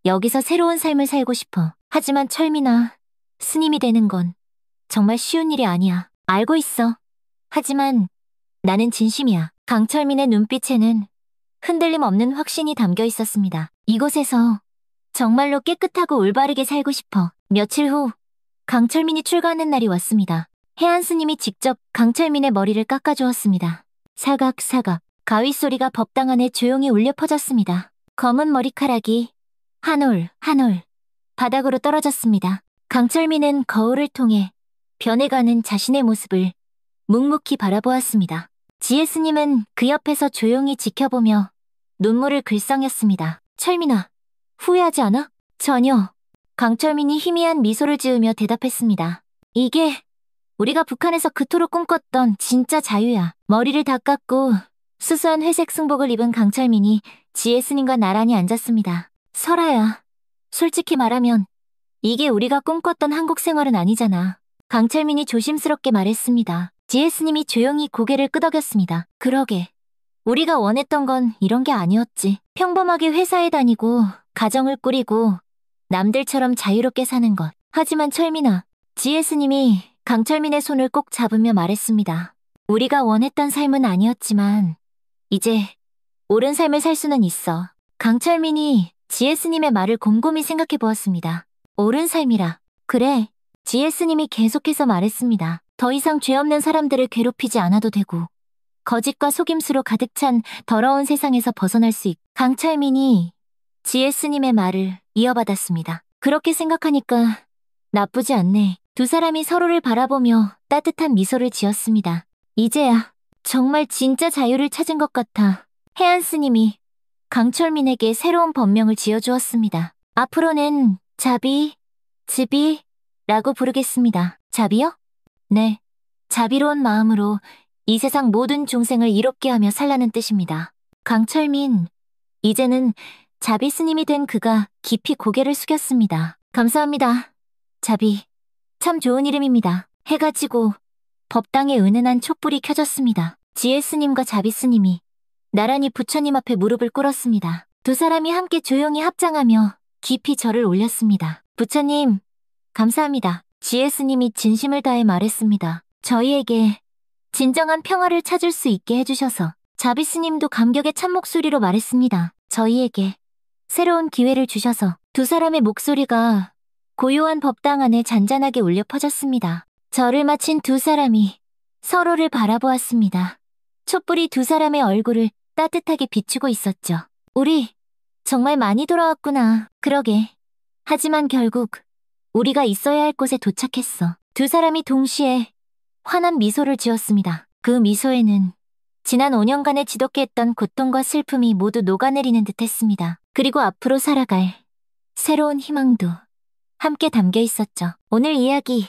여기서 새로운 삶을 살고 싶어. 하지만 철민아, 스님이 되는 건 정말 쉬운 일이 아니야. 알고 있어. 하지만 나는 진심이야. 강철민의 눈빛에는 흔들림 없는 확신이 담겨 있었습니다. 이곳에서 정말로 깨끗하고 올바르게 살고 싶어. 며칠 후 강철민이 출가하는 날이 왔습니다. 혜안 스님이 직접 강철민의 머리를 깎아주었습니다. 사각사각 가위 소리가 법당 안에 조용히 울려 퍼졌습니다. 검은 머리카락이 한 올 한 올 바닥으로 떨어졌습니다. 강철민은 거울을 통해 변해가는 자신의 모습을 묵묵히 바라보았습니다. GS님은 그 옆에서 조용히 지켜보며 눈물을 글썽였습니다. 철민아, 후회하지 않아? 전혀. 강철민이 희미한 미소를 지으며 대답했습니다. 이게 우리가 북한에서 그토록 꿈꿨던 진짜 자유야. 머리를 닦았고 수수한 회색 승복을 입은 강철민이 GS님과 나란히 앉았습니다. 설아야, 솔직히 말하면 이게 우리가 꿈꿨던 한국 생활은 아니잖아. 강철민이 조심스럽게 말했습니다. GS님이 조용히 고개를 끄덕였습니다. 그러게. 우리가 원했던 건 이런 게 아니었지. 평범하게 회사에 다니고 가정을 꾸리고 남들처럼 자유롭게 사는 것. 하지만 철민아, GS님이 강철민의 손을 꼭 잡으며 말했습니다. 우리가 원했던 삶은 아니었지만 이제 옳은 삶을 살 수는 있어. 강철민이 GS님의 말을 곰곰이 생각해 보았습니다. 옳은 삶이라. 그래. GS님이 계속해서 말했습니다. 더 이상 죄 없는 사람들을 괴롭히지 않아도 되고 거짓과 속임수로 가득 찬 더러운 세상에서 벗어날 수 있고. 강철민이 GS님의 말을 이어받았습니다. 그렇게 생각하니까 나쁘지 않네. 두 사람이 서로를 바라보며 따뜻한 미소를 지었습니다. 이제야 정말 진짜 자유를 찾은 것 같아. 혜안 스님이 강철민에게 새로운 법명을 지어주었습니다. 앞으로는 자비, 즈비라고 부르겠습니다. 자비요? 네. 자비로운 마음으로 이 세상 모든 중생을 이롭게 하며 살라는 뜻입니다. 강철민, 이제는 자비 스님이 된 그가 깊이 고개를 숙였습니다. 감사합니다. 자비, 참 좋은 이름입니다. 해가 지고 법당에 은은한 촛불이 켜졌습니다. 지혜 스님과 자비 스님이 나란히 부처님 앞에 무릎을 꿇었습니다. 두 사람이 함께 조용히 합장하며 깊이 절을 올렸습니다. 부처님, 감사합니다. 지혜 스님이 진심을 다해 말했습니다. 저희에게 진정한 평화를 찾을 수 있게 해주셔서. 자비 스님도 감격의 참목소리로 말했습니다. 저희에게 새로운 기회를 주셔서. 두 사람의 목소리가 고요한 법당 안에 잔잔하게 울려 퍼졌습니다. 절을 마친 두 사람이 서로를 바라보았습니다. 촛불이 두 사람의 얼굴을 따뜻하게 비추고 있었죠. 우리 정말 많이 돌아왔구나. 그러게. 하지만 결국 우리가 있어야 할 곳에 도착했어. 두 사람이 동시에 환한 미소를 지었습니다. 그 미소에는 지난 5년간의 지독게 했던 고통과 슬픔이 모두 녹아내리는 듯했습니다. 그리고 앞으로 살아갈 새로운 희망도 함께 담겨 있었죠. 오늘 이야기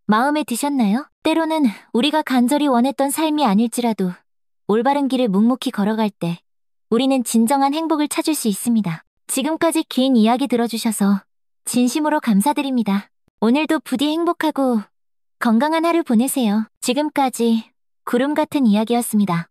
마음에 드셨나요? 때로는 우리가 간절히 원했던 삶이 아닐지라도 올바른 길을 묵묵히 걸어갈 때 우리는 진정한 행복을 찾을 수 있습니다. 지금까지 긴 이야기 들어주셔서 진심으로 감사드립니다. 오늘도 부디 행복하고 건강한 하루 보내세요. 지금까지 구름 같은 이야기였습니다.